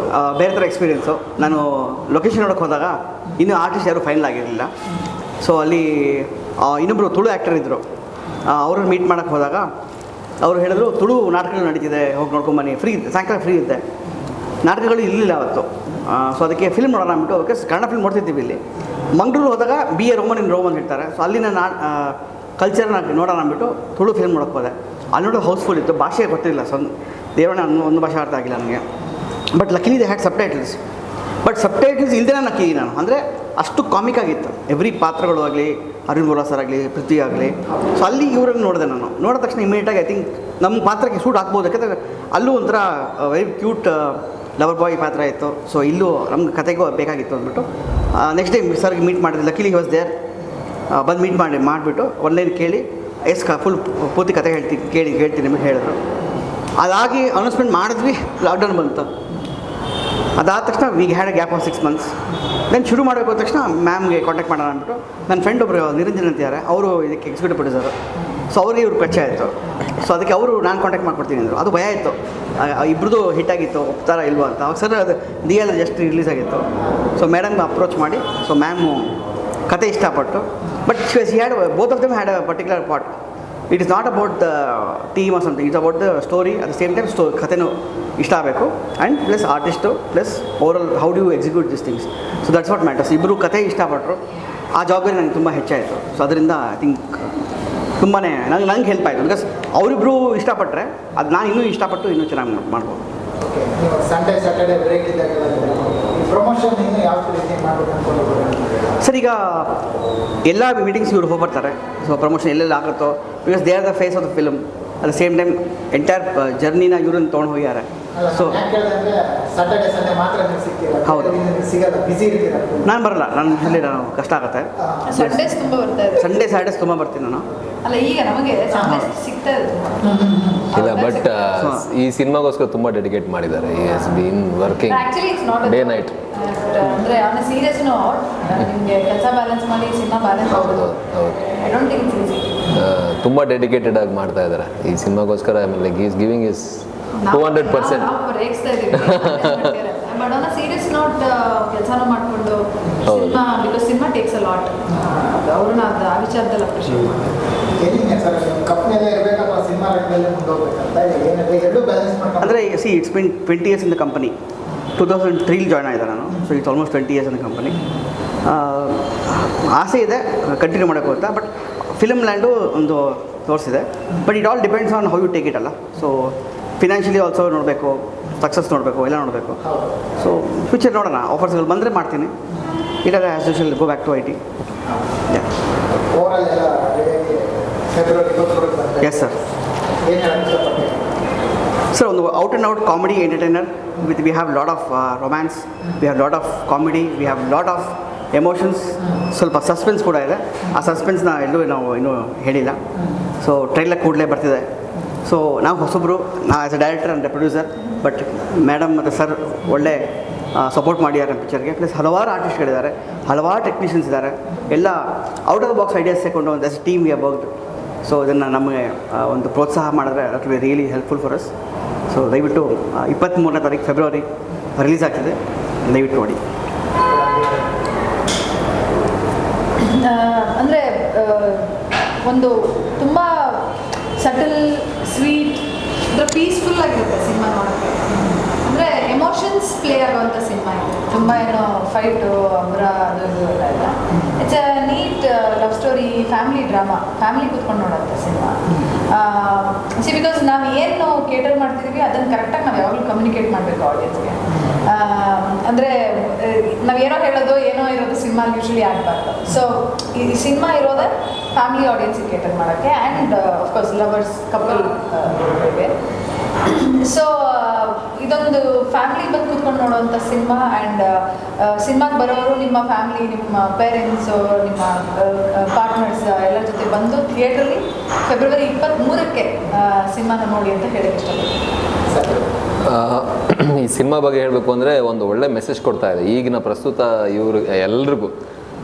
D: ಬೇರೆ ಥರ ಎಕ್ಸ್ಪೀರಿಯೆನ್ಸು. ನಾನು ಲೊಕೇಶನ್ ನೋಡೋಕ್ಕೆ ಹೋದಾಗ ಇನ್ನೂ ಆರ್ಟಿಸ್ಟ್ ಯಾರೂ ಫೈನಲ್ ಆಗಿರಲಿಲ್ಲ. ಸೊ ಅಲ್ಲಿ ಇನ್ನೊಬ್ಬರು ತುಳು ಆ್ಯಕ್ಟರ್ ಇದ್ದರು. ಅವ್ರನ್ನ ಮೀಟ್ ಮಾಡೋಕ್ಕೆ ಹೋದಾಗ ಅವರು ಹೇಳಿದ್ರು, ತುಳು ನಾಟಕಗಳು ನಡೀತಿದೆ, ಹೋಗಿ ನೋಡ್ಕೊಂಬನ್ನಿ, ಫ್ರೀ ಸಾಯಂಕಾಲ ಫ್ರೀ ಇದ್ದೆ. ನಾಟಕಗಳು ಇರಲಿಲ್ಲ ಅವತ್ತು. ಸೊ ಅದಕ್ಕೆ ಫಿಲ್ಮ್ ನೋಡೋಣ ಅಂದ್ಬಿಟ್ಟು, ಓಕೆ ಕನ್ನಡ ಫಿಲ್ಮ್ ನೋಡ್ತಿದ್ದೀವಿ. ಇಲ್ಲಿ ಮಂಗಳೂರು ಹೋದಾಗ be a Roman in Rome ಅಂತ ಹೇಳ್ತಾರೆ. ಸೊ ಅಲ್ಲಿನ ಕಲ್ಚರ್ನ ನೋಡೋಣ ಅಂದ್ಬಿಟ್ಟು ತುಳು ಫಿಲ್ಮ್ ನೋಡೋಕ್ಕೆ ಹೋದೆ. ಅಲ್ಲಿ ನೋಡೋ ಹೌಸ್ಫುಲ್ ಇತ್ತು, ಭಾಷೆ ಗೊತ್ತಿಲ್ಲ. ದೇವಣ್ಣ ಒಂದು ಭಾಷೆ ಅರ್ಥ ಆಗಿಲ್ಲ ನನಗೆ. But ಲಕ್ಕಿಲಿ they had subtitles. But subtitles ಇಲ್ಲದೇ ನಕ್ಕಿದ್ದೀನಿ ನಾನು. ಅಂದರೆ ಅಷ್ಟು ಕಾಮಿಕ್ ಆಗಿತ್ತು ಎವ್ರಿ ಪಾತ್ರಗಳು ಆಗಲಿ, ಅರುಣ್ ಬೋರಾ ಸರ್ ಆಗಲಿ, ಪೃಥ್ವಿ ಆಗಲಿ. ಸೊ ಅಲ್ಲಿ ಇವ್ರನ್ನ ನೋಡಿದೆ ನಾನು. ನೋಡಿದ ತಕ್ಷಣ ಇಮಿಡಿಯೇಟಾಗಿ ಐ ಥಿಂಕ್ ನಮ್ಮ ಪಾತ್ರಕ್ಕೆ ಸೂಟ್ ಆಗ್ಬೋದು. ಯಾಕಂದರೆ ಅಲ್ಲೂ ಒಂಥರ ವೆರಿ ಕ್ಯೂಟ್ ಲವರ್ ಬಾಯ್ ಪಾತ್ರ ಇತ್ತು. ಸೊ ಇಲ್ಲೂ ನಮ್ಗೆ ಕತೆಗೂ ಬೇಕಾಗಿತ್ತು ಅಂದ್ಬಿಟ್ಟು ನೆಕ್ಸ್ಟ್ ಟೈಮ್ ಸರ್ಗೆ ಮೀಟ್ ಮಾಡಿದೆ. ಲಕ್ಕಿಲಿ ವಾಸ್ ದೇರ್. ಬಂದು ಮೀಟ್ ಮಾಡಿಬಿಟ್ಟು ಒನ್ಲೈನ್ ಕೇಳಿ ಪೂರ್ತಿ ಕತೆ ಹೇಳ್ತೀನಿ ನಿಮಗೆ ಹೇಳಿದ್ರು. ಅದಾಗಿ ಅನೌನ್ಸ್ಮೆಂಟ್ ಮಾಡಿದ್ವಿ, ಲಾಕ್ಡೌನ್ ಬಂತು. ಅದಾದ ತಕ್ಷಣ we had a gap of 6 months. Then ಶುರು ಮಾಡಬೇಕು ಅಂದ ತಕ್ಷಣ ಮ್ಯಾಮ್ಗೆ ಕಾಂಟ್ಯಾಕ್ಟ್ ಮಾಡೋಣ ಅಂದ್ಬಿಟ್ಟು ನನ್ನ ಫ್ರೆಂಡ್ ಒಬ್ಬರು ನಿರಂಜನ್ ಅಂತಿದ್ದಾರೆ, ಅವರು ಇದಕ್ಕೆ ಎಕ್ಸಿಕ್ಯೂಟಿವ್ ಪ್ರೊಡ್ಯೂಸರು. ಸೊ ಅವ್ರಿಗೆ ಇವ್ರು ಪರಿಚಯ ಆಯಿತು. ಸೊ ಅದಕ್ಕೆ ಅವರು ನಾನು ಕಾಂಟ್ಯಾಕ್ಟ್ ಮಾಡ್ಕೊಡ್ತೀನಿ ಅಂದರು. ಅದು ಭಯ ಇತ್ತು, ಇಬ್ಬರದು ಹಿಟ್ ಆಗಿತ್ತು, ಒಪ್ತಾರ ಇಲ್ವೋ ಅಂತ. ಅವಾಗ ಸರ್ ಅದು DL ಜಸ್ಟ್ ರಿಲೀಸ್ ಆಗಿತ್ತು. ಸೊ ಮೇಡಮ್ಗೆ ಅಪ್ರೋಚ್ ಮಾಡಿ, ಸೊ ಮ್ಯಾಮು ಕತೆ ಇಷ್ಟಪಟ್ಟು. But he had both of them had a particular part. It is not about the team or something, it's about the story. At the same time ಕಥೆನೂ ಇಷ್ಟ ಆಗಬೇಕು, and plus artist plus overall how do you execute this things. So that's what matters. ಇಬ್ಬರು ಕತೆ ಇಷ್ಟಪಟ್ಟರು, ಆ ಜವಾಬ್ದಾರಿ ನನಗೆ ತುಂಬ ಹೆಚ್ಚಾಯಿತು. ಸೊ ಅದರಿಂದ ಐ ಥಿಂಕ್ ತುಂಬಾ ನಂಗೆ ಹೆಲ್ಪ್ ಆಯಿತು. ಬಿಕಾಸ್ ಅವರಿಬ್ಬರು ಇಷ್ಟಪಟ್ಟರೆ ಅದು ನಾನು ಇನ್ನೂ ಇಷ್ಟಪಟ್ಟು ಇನ್ನೂ ಚೆನ್ನಾಗಿ ಮಾಡ್ಬೋದು.
C: ಓಕೆ, ನೀವು ಸಂಡೇ ಸ್ಯಾಟರ್ಡೇ ಬ್ರೇಕ್ ಇದ್ದಾಗೆಲ್ಲ ಪ್ರಮೋಷನ್ ಇನ್ನು ಯಾವ ಯಾವ ರೀತಿ ಮಾಡಬೇಕು ಅನ್ಕೊಂಡು
D: ಸರ್ ಈಗ ಎಲ್ಲ ಮೀಟಿಂಗ್ಸ್ ಇವ್ರು ಹೋಗಿ ಬರ್ತಾರೆ. ಸೊ ಪ್ರಮೋಷನ್ ಎಲ್ಲೆಲ್ಲಿ ಆಗುತ್ತೋ, because they are the face of the film. At the same time entire ಜರ್ನಿನ ಇವ್ರನ್ನ ತೊಗೊಂಡು ಹೋಗ್ಯಾರೆ. ಸೊ
C: ಸ್ಯಾಟರ್ಡೆ ಸಂಡೇ ಮಾತ್ರ ನೀವು ಸಿಗ್ತೀರಾ?
D: ಹೌದು.
C: ಸಿಗಲ್ಲ, ಬಿಸಿ ಇರ್ತೀರಾ?
D: ನಾನು ಬರಲ್ಲ, ನಾನು ಕಷ್ಟ ಆಗುತ್ತೆ.
B: ಸಂಡೇಸ್ ತುಂಬ ಬರ್ತಾ ಇದೆ.
D: ಸಂಡೇ ಸ್ಯಾಟರ್ಡೇಸ್ ತುಂಬ ಬರ್ತೀನಿ ನಾನು.
B: ಅಲ್ಲ ಈಗ ನಮಗೆ ಸಂಡೇಸ್ ಸಿಗ್ತಾ ಇದೆ
A: ಇಲ್ಲ, ಬಟ್ ಈ ಸಿನಿಮಾಗೋಸ್ಕರ ತುಂಬ ಡೆಡಿಕೇಟ್ ಮಾಡಿದ್ದಾರೆ. ಈ has been working
B: actually it's not
A: day night.
B: ಅಂದ್ರೆ ಆನ್ ಸೀರಿಯಸ್ ನೋಟ್ ನಿಮಗೆ ಕೆಲಸ ಬ್ಯಾಲೆನ್ಸ್ ಮಾಡಿ ಸಿನಿಮಾ ಬ್ಯಾಲೆನ್ಸ್
A: ಹೌದು ಹೌದು,
B: I don't think it's easy.
A: ತುಂಬ ಡೆಡಿಕೇಟೆಡ್ ಆಗಿ ಮಾಡ್ತಾ ಇದ್ದಾರೆ ಈ ಸಿನಿಮಾಗೋಸ್ಕರ. ಆಮೇಲೆ ಈಸ್ ಗಿವಿಂಗ್ ಇಸ್ 200%.
B: ರೇಗಿಸ್ತಾ ಇದೀವಿ ಬಟ್ ಆನ್ ಸೀರಿಯಸ್ ನೋಟ್ ಕೆಲಸನೂ ಮಾಡಿಕೊಂಡು
A: ಹೌದು.
B: Cinema, because cinema takes a lot. ಅವ್ರನ್ನ ಅದು ಆ ವಿಚಾರದಲ್ಲಿ ಅಪ್ರಿಷಿಯೇಟ್ ಮಾಡ್ತಾರೆ.
C: ಏನಿದೆ ಸರ್, ಕಂಪ್ನಿಯಲ್ಲೇ ಇರಬೇಕಪ್ಪ ಸಿನಿಮಾ ರಂಗದಲ್ಲೇ ಮುಂದೋಗ್ಬೇಕಂತ ಏನಿದೆ, ಎರಡೂ ಬ್ಯಾಲೆನ್ಸ್ ಮಾಡ್ಕೊಂಡು
D: ಅಂದರೆ it's been 20 years in the company. 2003 join ಆಗಿದೆ ನಾನು. So it's almost 20 years in the company. ಆಸೆ ಇದೆ ಕಂಟಿನ್ಯೂ ಮಾಡೋಕ್ಕೆ ಅಂತ, ಬಟ್ ಫಿಲಮ್ ಲ್ಯಾಂಡು ಒಂದು ತೋರಿಸಿದೆ. But it all depends on how you take it ಅಲ್ಲ. ಸೊ ಫಿನಾನ್ಷಿಯಲಿ ಆಲ್ಸೋ ನೋಡಬೇಕು, ಸಕ್ಸಸ್ ನೋಡಬೇಕು, ಎಲ್ಲ ನೋಡಬೇಕು. ಸೊ ಫ್ಯೂಚರ್ ನೋಡೋಣ, ಆಫರ್ಸ್ಗಳು ಬಂದರೆ ಮಾಡ್ತೀನಿ. ಇಲ್ಲಾಗ as usual go back to IT.
C: Overall ಎಲ್ಲ ರೆಡಿಯಾಗಿ ಫೆಬ್ರವರಿ 24 ಬರ್ತಾರೆ.
D: Yes sir.
C: ಏನು ಹೇಳಕ್ಕೆ ಇಷ್ಟಪಡ್ತೀನಿ?
D: ಸರ್ ಒಂದು out and out comedy entertainer with we have lot of romance, we have lot of comedy, we have lot of emotions, ಸ್ವಲ್ಪ suspense ಕೂಡ ಇದೆ. ಆ ಸಸ್ಪೆನ್ಸ್ನ ನಾವು ಇನ್ನೂ ಹೇಳಿಲ್ಲ. ಸೊ ಟ್ರೈಲರ್ ಕೂಡಲೇ ಬರ್ತಿದೆ. ಸೊ ನಾವು ಹೊಸಬ್ರು, as a director and producer, but madam ಮತ್ತು ಸರ್ ಒಳ್ಳೆ ಸಪೋರ್ಟ್ ಮಾಡಿದ್ದಾರೆ ಪಿಕ್ಚರ್ಗೆ. ಪ್ಲಸ್ ಹಲವಾರು ಆರ್ಟಿಸ್ಟ್ಗಳಿದ್ದಾರೆ, ಹಲವಾರು ಟೆಕ್ನಿಷಿಯನ್ಸ್ ಇದ್ದಾರೆ. ಎಲ್ಲ out of the box ideas ತಗೊಂಡು ಒಂದು as team we have worked. So ಇದನ್ನು ನಮಗೆ ಒಂದು ಪ್ರೋತ್ಸಾಹ ಮಾಡಿದ್ರೆ that will be really helpful for us. So ದಯವಿಟ್ಟು 23ನೇ ತಾರೀಕು ಫೆಬ್ರವರಿ ರಿಲೀಸ್ ಆಗ್ತಿದೆ, ದಯವಿಟ್ಟು ನೋಡಿ.
B: ಅಂದರೆ ಒಂದು ತುಂಬ ಸಟಲ್, ಸ್ವೀಟ್, ಅಂದರೆ ಪೀಸ್ಫುಲ್ ಆಗಿರುತ್ತೆ ಸಿನಿಮಾ ನೋಡೋಕ್ಕೆ. ಅಂದರೆ ಎಮೋಷನ್ಸ್ ಪ್ಲೇ ಆಗುವಂಥ ಸಿನಿಮಾ ಇದೆ. ತುಂಬ ಏನೋ ಫೈಟು ಅಬ್ರ ಅದು ಇದು ಎಲ್ಲ ಇಲ್ಲ. It's a neat love story, family drama, family ಕೂತ್ಕೊಂಡು ನೋಡೋಂಥ ಸಿನಿಮಾ. ಬಿಕಾಸ್ ನಾವು ಏನು ಕೇಟರ್ ಮಾಡ್ತಿದ್ದೀವಿ ಅದನ್ನು ಕರೆಕ್ಟಾಗಿ ನಾವು ಯಾವಾಗಲೂ ಕಮ್ಯುನಿಕೇಟ್ ಮಾಡಬೇಕು ಆಡಿಯನ್ಸ್ಗೆ. ಅಂದರೆ ನಾವೇನೋ ಹೇಳೋದು ಏನೋ ಇರೋದು ಸಿನಿಮಾ ಯೂಶ್ವಲಿ ಆಗಬಾರ್ದು. ಸೊ ಈ ಸಿನಿಮಾ ಇರೋದೇ ಫ್ಯಾಮಿಲಿ ಆಡಿಯನ್ಸಿಗೆ ಕೇಟರ್ ಮಾಡೋಕ್ಕೆ, ಆ್ಯಂಡ್ ಅಫ್ಕೋರ್ಸ್ ಲವರ್ಸ್ ಕಪಲ್ ಇವೆ. ಸೊ ಇದೊಂದು ಫ್ಯಾಮಿಲಿ ಬಂದು ಕೂತ್ಕೊಂಡು ನೋಡುವಂಥ ಸಿನಿಮಾ. ಆ್ಯಂಡ್ ಸಿನಿಮಾಗೆ ಬರೋರು ನಿಮ್ಮ ಫ್ಯಾಮಿಲಿ, ನಿಮ್ಮ ಪೇರೆಂಟ್ಸು, ನಿಮ್ಮ ಪಾರ್ಟ್ನರ್ಸ್ ಎಲ್ಲರ ಜೊತೆ ಬಂದು ಥಿಯೇಟ್ರಲ್ಲಿ ಫೆಬ್ರವರಿ 23ಕ್ಕೆ ಸಿನಿಮಾನ ನೋಡಿ ಅಂತ ಹೇಳಕ್ಕೆ ಇಷ್ಟಪಡ್ತೀನಿ.
A: ಈ ಸಿನಿಮಾ ಬಗ್ಗೆ ಹೇಳಬೇಕು ಅಂದರೆ ಒಂದು ಒಳ್ಳೆ ಮೆಸೇಜ್ ಕೊಡ್ತಾ ಇದೆ ಈಗಿನ ಪ್ರಸ್ತುತ ಇವರು ಎಲ್ರಿಗೂ.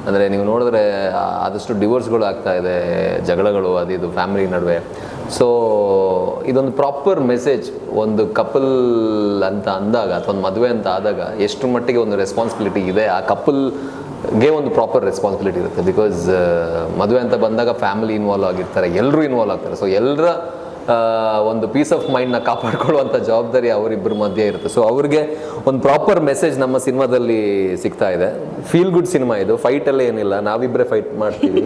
A: ಅಂದರೆ ನೀವು ನೋಡಿದ್ರೆ ಆದಷ್ಟು ಡಿವೋರ್ಸ್ಗಳು ಆಗ್ತಾ ಇದೆ, ಜಗಳಗಳು ಅದು ಇದು ಫ್ಯಾಮಿಲಿ ನಡುವೆ. ಸೊ ಇದೊಂದು ಪ್ರಾಪರ್ ಮೆಸೇಜ್. ಒಂದು ಕಪಲ್ ಅಂತ ಅಂದಾಗ ಅಥವಾ ಒಂದು ಮದುವೆ ಅಂತ ಆದಾಗ ಎಷ್ಟು ಮಟ್ಟಿಗೆ ಒಂದು ರೆಸ್ಪಾನ್ಸಿಬಿಲಿಟಿ ಇದೆ ಆ ಕಪಲ್ಗೆ, ಒಂದು ಪ್ರಾಪರ್ ರೆಸ್ಪಾನ್ಸಿಬಿಲಿಟಿ ಇರುತ್ತೆ. ಬಿಕಾಸ್ ಮದುವೆ ಅಂತ ಬಂದಾಗ ಫ್ಯಾಮಿಲಿ ಇನ್ವಾಲ್ವ್ ಆಗಿರ್ತಾರೆ, ಎಲ್ಲರೂ ಇನ್ವಾಲ್ವ್ ಆಗ್ತಾರೆ. ಸೊ ಎಲ್ಲರ ಒಂದು ಪೀಸ್ ಆಫ್ ಮೈಂಡ್ನ ಕಾಪಾಡ್ಕೊಳ್ಳುವಂಥ ಜವಾಬ್ದಾರಿ ಅವರಿಬ್ಬರ ಮಧ್ಯೆ ಇರುತ್ತೆ. ಸೊ ಅವ್ರಿಗೆ ಒಂದು ಪ್ರಾಪರ್ ಮೆಸೇಜ್ ನಮ್ಮ ಸಿನಿಮಾದಲ್ಲಿ ಸಿಗ್ತಾ ಇದೆ. ಫೀಲ್ ಗುಡ್ ಸಿನಿಮಾ ಇದು. ಫೈಟೆಲ್ಲ ಏನಿಲ್ಲ, ನಾವಿಬ್ಬರೇ ಫೈಟ್ ಮಾಡ್ತೀವಿ.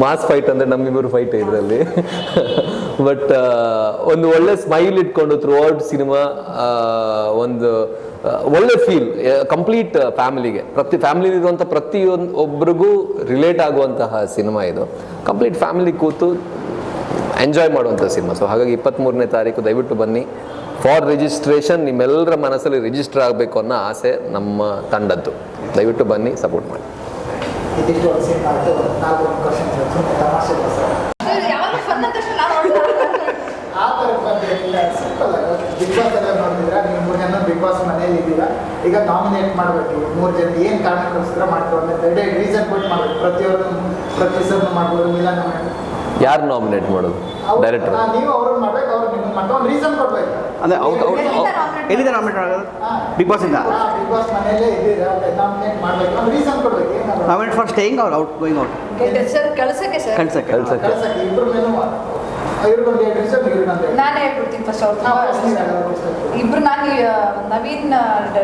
A: ಮಾಸ್ ಫೈಟ್ ಅಂದರೆ ನಮ್ಮಿಬ್ಬರು ಫೈಟ್ ಇದರಲ್ಲಿ. ಬಟ್ ಒಂದು ಒಳ್ಳೆ ಸ್ಮೈಲ್ ಇಟ್ಕೊಂಡು ಥ್ರೂ ಔಟ್ ಸಿನಿಮಾ, ಒಂದು ಒಳ್ಳೆ ಫೀಲ್ ಕಂಪ್ಲೀಟ್ ಫ್ಯಾಮಿಲಿಗೆ, ಫ್ಯಾಮಿಲಿಲಿರುವಂಥ ಒಬ್ರಿಗೂ ರಿಲೇಟ್ ಆಗುವಂತಹ ಸಿನಿಮಾ ಇದು. ಕಂಪ್ಲೀಟ್ ಫ್ಯಾಮಿಲಿ ಕೂತು ಎಂಜಾಯ್ ಮಾಡುವಂಥ ಸಿನಿಮಾ. ಸೊ ಹಾಗಾಗಿ 23ನೇ ತಾರೀಕು ದಯವಿಟ್ಟು ಬನ್ನಿ. ಫಾರ್ ರಿಜಿಸ್ಟ್ರೇಷನ್, ನಿಮ್ಮೆಲ್ಲರ ಮನಸ್ಸಲ್ಲಿ ರಿಜಿಸ್ಟರ್ ಆಗಬೇಕು ಅನ್ನೋ ಆಸೆ ನಮ್ಮ ತಂಡದ್ದು. ದಯವಿಟ್ಟು ಬನ್ನಿ, ಸಪೋರ್ಟ್ ಮಾಡಿ.
C: ಇದಿಷ್ಟು ಒಂದು ಸಿನಿಮಾ ಆಯಿತು. 4 ಕ್ವಶನ್ಸ್ ತಮಾಷೆ ಇಲ್ಲ ಸರ್,
B: ಯಾವಾಗ ಫನ್ ಅಂತ ನಾನು
C: ಆ ಥರ ಬಂದಿಲ್ಲ. ಸಿಂಪಲ್ ಆಗಿ ಬಿಗ್ ಬಾಸ್ ಎಲ್ಲ ನೋಡಿದ್ರೆ ನೀವು 3 ಜನ ಬಿಗ್ ಬಾಸ್ ಮನೇಲಿ ಇದ್ದೀರಾ. ಈಗ ನಾಮಿನೇಟ್ ಮಾಡಬೇಕು 3 ಜನ, ಏನು ಕಾರಣಕ್ಕೋಸ್ಕರ ಮಾಡ್ತೀವಿ ಅಂದರೆ ರೀಸನ್ ಕೊಟ್ಟು ಮಾಡಬೇಕು. ಪ್ರತಿ ಸರ್ ಮಾಡ್ಬೋದು, ಇಲ್ಲ ನಮ್ಮ
A: ಯಾರು ನಾಮಿನೇಟ್ ಮಾಡೋದು? ಡೈರೆಕ್ಟರ್.
C: ನೀವು ಅವ್ರನ್ನ ಮಾಡ್ಬೇಕು, ಅವ್ರು ನಿಮ್ಮನ್ನು ಮಾಡ್ಕೊಂಡು ಒಂದು ರೀಸನ್ ಕೊಡ್ಬೇಕು.
D: ಅಂದರೆ ಎಲ್ಲಿದೆ ನಾಮಿನೇಟ್ ಆಗೋದು? ಬಿಗ್ ಬಾಸಿಂದ
C: ಬಿಗ್ ಬಾಸ್ ಮನೆಯಲ್ಲೇ ಇದ್ದೀರಾ, ನಾಮಿನೇಟ್ ಮಾಡಬೇಕು, ಒಂದು ರೀಸನ್ ಕೊಡ್ಬೇಕು. ಏನಾದ್ರು
D: nominate for staying or out going out?
B: Sir ಕಳ್ಸಕ್ಕೆ ಸರ್
D: ಕಳ್ಸಕ್ಕೆ.
C: ಕಳ್ಸಕ್ಕೆ ಇಬ್ಬರು ಮೇಲೂ ಇವ್ರಿಗೊಂದು 2 ರೀಸನ್, ಇವ್ರಿಗೊಂದು 2.
B: ನಾನೇ ಹೇಳ್ಬಿಡ್ತೀನಿ ಫಸ್ಟ್. ಅವ್ರು ಇಬ್ರು, ನಾನು ನವೀನ್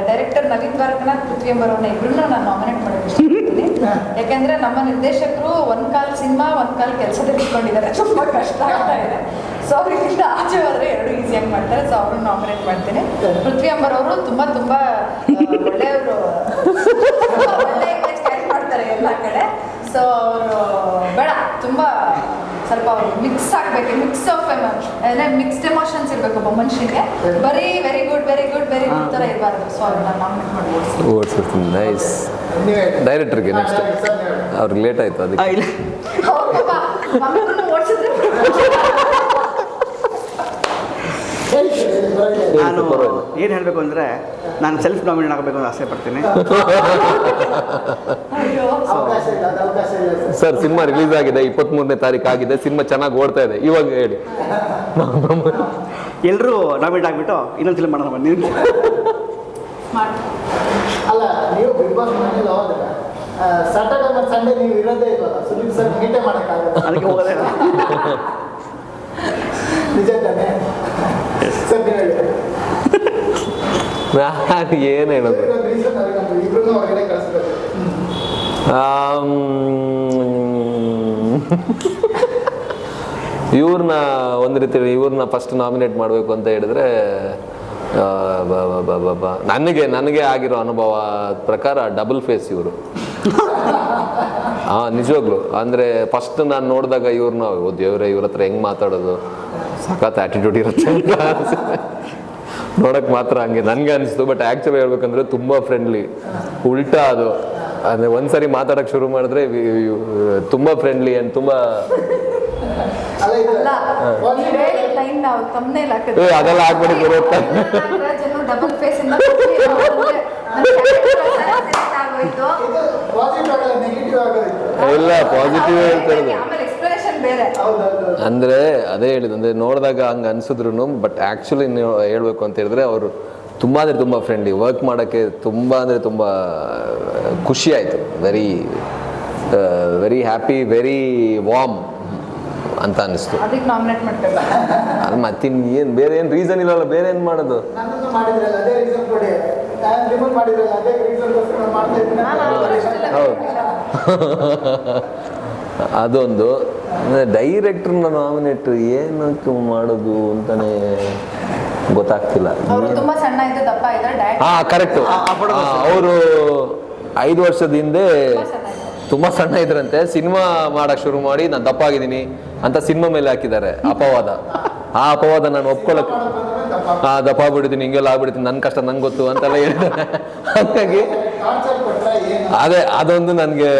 B: ಡೈರೆಕ್ಟರ್ ನವೀನ್ ದ್ವಾರಕನಾಥ್, ಪೃಥ್ವಿ ಎಂಬರವ್ರನ್ನ ಇಬ್ಬರನ್ನ ನಾನು ನಾಮಿನೇಟ್ ಮಾಡೋಕ್ಕೆ ಇಷ್ಟಪಡ್ತೀನಿ. ಯಾಕೆಂದರೆ ನಮ್ಮ ನಿರ್ದೇಶಕರು ಒಂದು ಕಾಲು ಸಿನಿಮಾ ಒಂದು ಕಾಲು ಕೆಲಸದಲ್ಲಿ ಇಟ್ಕೊಂಡಿದ್ದಾರೆ, ತುಂಬ ಕಷ್ಟ ಆಗ್ತಾ ಇದೆ. ಸೊ ಅವರಿಂದ ಆಚೆ ಹೋದರೆ ಎರಡು ಈಸಿಯಾಗಿ ಮಾಡ್ತಾರೆ. ಸೊ ಅವ್ರನ್ನ ನಾಮಿನೇಟ್ ಮಾಡ್ತೀನಿ. ಪೃಥ್ವಿ ಅಂಬರ್ ಅವರು ತುಂಬ ಒಳ್ಳೆಯವರು, ಒಳ್ಳೆ ಇಮೇಜ್ ಕ್ಯಾರಿ ಮಾಡ್ತಾರೆ ಎಲ್ಲ ಕಡೆ. ಸೊ ಅವರು ಬೇಡ, ತುಂಬ ಸ್ವಲ್ಪ ಅವರು ಮಿಕ್ಸ್ ಆಗಬೇಕು, ಮಿಕ್ಸ್ ಆಫ್ ಅಂದರೆ ಮಿಕ್ಸ್ಡ್ ಎಮೋಷನ್ಸ್ ಇರಬೇಕು ಒಬ್ಬ ಮನುಷ್ಯನಿಗೆ. ಬರೀ ವೆರಿ ಗುಡ್ ಥರ ಇರಬಾರ್ದು. ಸೊ ಅವ್ರನ್ನ ನಾಮಿನೇಟ್ ಮಾಡಿ
A: ಓಡಿಸ್ಬಿಡ್ತೀನಿ. ನೈಸ್.
C: ನೀವೇ
A: ಡೈರೆಕ್ಟರ್ಗೆ ನೆಕ್ಸ್ಟ್ ಅವ್ರಿಗೆ ಲೇಟ್ ಆಯಿತು ಅದಕ್ಕೆ.
D: ಇಲ್ಲ
B: ಓಡಿಸಿದ್ರೆ
D: ನಾನು ಏನು ಹೇಳಬೇಕು ಅಂದರೆ ನಾನು ಸೆಲ್ಫ್ ನಾಮಿನೇಟ್ ಆಗಬೇಕು ಅಂತ ಆಸೆ ಪಡ್ತೀನಿ.
C: ಅವಕಾಶ ಇಲ್ಲ, ಅದು ಅವಕಾಶ ಇಲ್ಲ ಸರ್.
A: ಸರ್ ಸಿನಿಮಾ ರಿಲೀಸ್ ಆಗಿದೆ, 23ನೇ ತಾರೀಕು ಆಗಿದೆ. ಸಿನಿಮಾ ಚೆನ್ನಾಗಿ ಓಡ್ತಾ ಇದೆ. ಇವಾಗ ಹೇಳಿ.
D: ಎಲ್ಲರೂ ನಾಮಿನೇಟ್ ಆಗಿಬಿಟ್ಟು ಇನ್ನೊಂದು ಫಿಲ್ಮ್ ಮಾಡೋಣ ಬನ್ನಿ.
C: ಅಲ್ಲ, ನೀವು ಬಿಗ್ ಬಾಸ್ ಮನೇಲಿ ಹೋದ್ರೆ ಸಾಟರ್ಡೆ ಮತ್ತು ಸಂಡೇ ನೀವು ಇರೋದೇ ಇಲ್ವಲ್ಲ, ಸುದೀಪ್ ಸರ್ ಮೀಟೇ ಮಾಡೋಕ್ಕಾಗಲ್ಲ.
D: ಅದಕ್ಕೆ ಹೋಗೋದೇ ಇಲ್ಲ.
C: ನಿಜ ತಾನೇ ಸರ್? ನೀವು ಹೇಳಿ.
A: ನಾನು ಏನು ಹೇಳೋದು,
C: ರೀಸನ್ ಅವ್ರಿಗೆ ಇಬ್ರು ಹೊರಗಡೆ ಕಳಿಸ್ಬೇಕು.
A: ಇವ್ರನ್ನ ಒಂದು ರೀತಿ ಇವ್ರನ್ನ ಫಸ್ಟ್ ನಾಮಿನೇಟ್ ಮಾಡಬೇಕು ಅಂತ ಹೇಳಿದ್ರೆ ನನಗೆ ಆಗಿರೋ ಅನುಭವ ಪ್ರಕಾರ ಡಬಲ್ ಫೇಸ್ ಇವರು. ನಿಜವಾಗ್ಲು ಅಂದರೆ ಫಸ್ಟ್ ನಾನು ನೋಡಿದಾಗ ಇವ್ರನ್ನ ದೇವ್ರೆ ಇವ್ರ ಹತ್ರ ಹೆಂಗೆ ಮಾತಾಡೋದು, ಸಖತ್ ಆ್ಯಟಿಟ್ಯೂಡ್ ಇರುತ್ತೆ ಅಂತ ನೋಡೋಕ್ಕೆ ಮಾತ್ರ ಹಂಗೆ ನನಗೆ ಅನಿಸ್ತು. ಬಟ್ ಆ್ಯಕ್ಚುಲಿ ಹೇಳ್ಬೇಕಂದ್ರೆ ತುಂಬ ಫ್ರೆಂಡ್ಲಿ, ಉಲ್ಟಾ ಅದು. ಅಂದರೆ ಒಂದ್ಸರಿ ಮಾತಾಡೋಕ್ಕೆ ಶುರು ಮಾಡಿದ್ರೆ ತುಂಬ ಫ್ರೆಂಡ್ಲಿ ಆ್ಯಂಡ್ ತುಂಬ
C: ಅಲ್ಲ, ಇದು
B: ಲೈನ್ ನಾವು ತಮ್ಮನೇಲಿ
A: ಅದೆಲ್ಲ ಆಗ್ಬಿಡಿ ಬರುತ್ತೆ.
B: ಡಬಲ್ ಫೇಸ್ ಇಂದ ಆಗೋಯ್ತು.
C: ಇದು ಪಾಸಿಟಿವ್ ಆಗಲ್ಲ, ನೆಗೆಟಿವ್ ಆಗೋದಿತ್ತು.
A: ಇಲ್ಲ, ಪಾಸಿಟಿವ್ ಹೇಳ್ತಾರೆ.
B: ಆಮೇಲೆ ಎಕ್ಸ್ಪ್ಲನೇಷನ್ ಬೇರೆ.
C: ಹೌದೌದು.
A: ಅಂದರೆ ಅದೇ ಹೇಳಿದ್ದು, ಅಂದರೆ ನೋಡಿದಾಗ ಹಂಗೆ ಅನ್ಸಿದ್ರು. ಬಟ್ ಆ್ಯಕ್ಚುಲಿ ನೀವು ಹೇಳ್ಬೇಕು ಅಂತ ಹೇಳಿದ್ರೆ ಅವರು ತುಂಬ ಅಂದರೆ ತುಂಬ ಫ್ರೆಂಡ್ಲಿ, ವರ್ಕ್ ಮಾಡೋಕ್ಕೆ ತುಂಬ ಅಂದರೆ ತುಂಬ ಖುಷಿ ಆಯಿತು. ವೆರಿ ಹ್ಯಾಪಿ, ವೆರಿ ವಾರ್ಮ್ ಅಂತ ಅನ್ನಿಸ್ತು.
B: ಅದಕ್ಕೆ ನಾಮಿನೇಟ್ ಮಾಡ್ತಾರೆ.
A: ಅದು ಮತ್ತಿನ್ನೇನು ಬೇರೆ ಏನು ರೀಸನ್ ಇಲ್ಲಲ್ಲ, ಬೇರೆ ಏನು ಮಾಡೋದು.
C: ನನ್ನನ್ನು ಮಾಡಿದ್ರಲ್ಲ ಅದೇ ರೀಸನ್ ಕೊಡಿ, ನಾನು ರಿಮೂವ್ ಮಾಡಿದ್ರಲ್ಲ ಅದೇ ರೀಸನ್ಗೋಸ್ಕರ ಮಾಡ್ತಾ ಇದ್ದೀನಿ.
A: ಹೌದು. ಅದೊಂದು. ಡೈರೆಕ್ಟ್ರನ್ನ ನಾಮಿನೇಟ್ ಏನಕ್ಕೆ ಮಾಡೋದು ಅಂತಲೇ ಗೊತ್ತಾಗ್ತಿಲ್ಲ.
B: ಅವರು ತುಂಬಾ ಸಣ್ಣ ಇದ್ದು ದಪ್ಪ ಇದ್ದಾರೆ.
A: ಕರೆಕ್ಟು. ಅವರು 5 ವರ್ಷದ ಹಿಂದೆ ತುಂಬ ಸಣ್ಣ ಇದ್ರಂತೆ. ಸಿನಿಮಾ ಮಾಡಕ್ಕೆ ಶುರು ಮಾಡಿ ನಾನು ದಪ್ಪ ಆಗಿದ್ದೀನಿ ಅಂತ ಸಿನಿಮಾ ಮೇಲೆ ಹಾಕಿದ್ದಾರೆ ಅಪವಾದ. ಆ ಅಪವಾದ ನಾನು ಒಪ್ಕೊಳ್ಳೋಕೆ ದಪ್ಪ ಆಗ್ಬಿಡ್ತೀನಿ, ಹಿಂಗೆಲ್ಲ ಆಗ್ಬಿಡ್ತೀನಿ, ನನ್ನ ಕಷ್ಟ ನಂಗೆ ಗೊತ್ತು ಅಂತೆಲ್ಲ ಹೇಳಿದ್ದಾರೆ. ಹಾಗಾಗಿ ಅದೇ ಅದೊಂದು ನನಗೆ,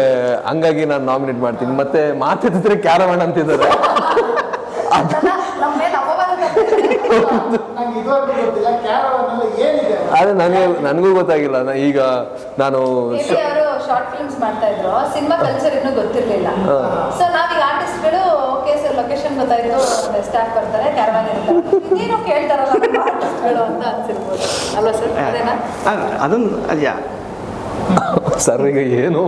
A: ಹಂಗಾಗಿ ನಾನು ನಾಮಿನೇಟ್ ಮಾಡ್ತೀನಿ. ಮತ್ತೆ ಮಾತಾಡಿದ್ರೆ ಕ್ಯಾರವನ್ ಅಂತಿದ್ದಾರೆ. ಅದೇ ನನಗೂ ಗೊತ್ತಾಗಿಲ್ಲ. ಈಗ ನಾನು
B: ಶಾರ್ಟ್ ಫಿಲ್ಮ್ಸ್ ಮಾಡ್ತಾ ಇದ್ರು, ಸಿನಿಮಾ ಕಲ್ಚರ್ ಇನ್ನೂ ಗೊತ್ತಿರಲಿಲ್ಲ. ಸೊ ನಾವೀಗ ಆರ್ಟಿಸ್ಟ್ಗಳು ಓಕೆ ಸರ್ ಲೊಕೇಶನ್ ಗೊತ್ತಾಯ್ತು, ಸ್ಟಾಫ್ ಬರ್ತಾರೆ, ಕ್ಯಾರವಾನ್ ಇರ್ತಾರೆ, ಏನೋ ಕೇಳ್ತಾರಲ್ಲ ಆರ್ಟಿಸ್ಟ್ಗಳು ಅಂತ ಅನ್ಸಿರ್ಬೋದು ಅಲ್ವಾ ಸರ್? ಅದೇನಾ?
D: ಅದೊಂದು ಅದ್ಯಾ
A: ಸರ್ ಈಗ ಏನು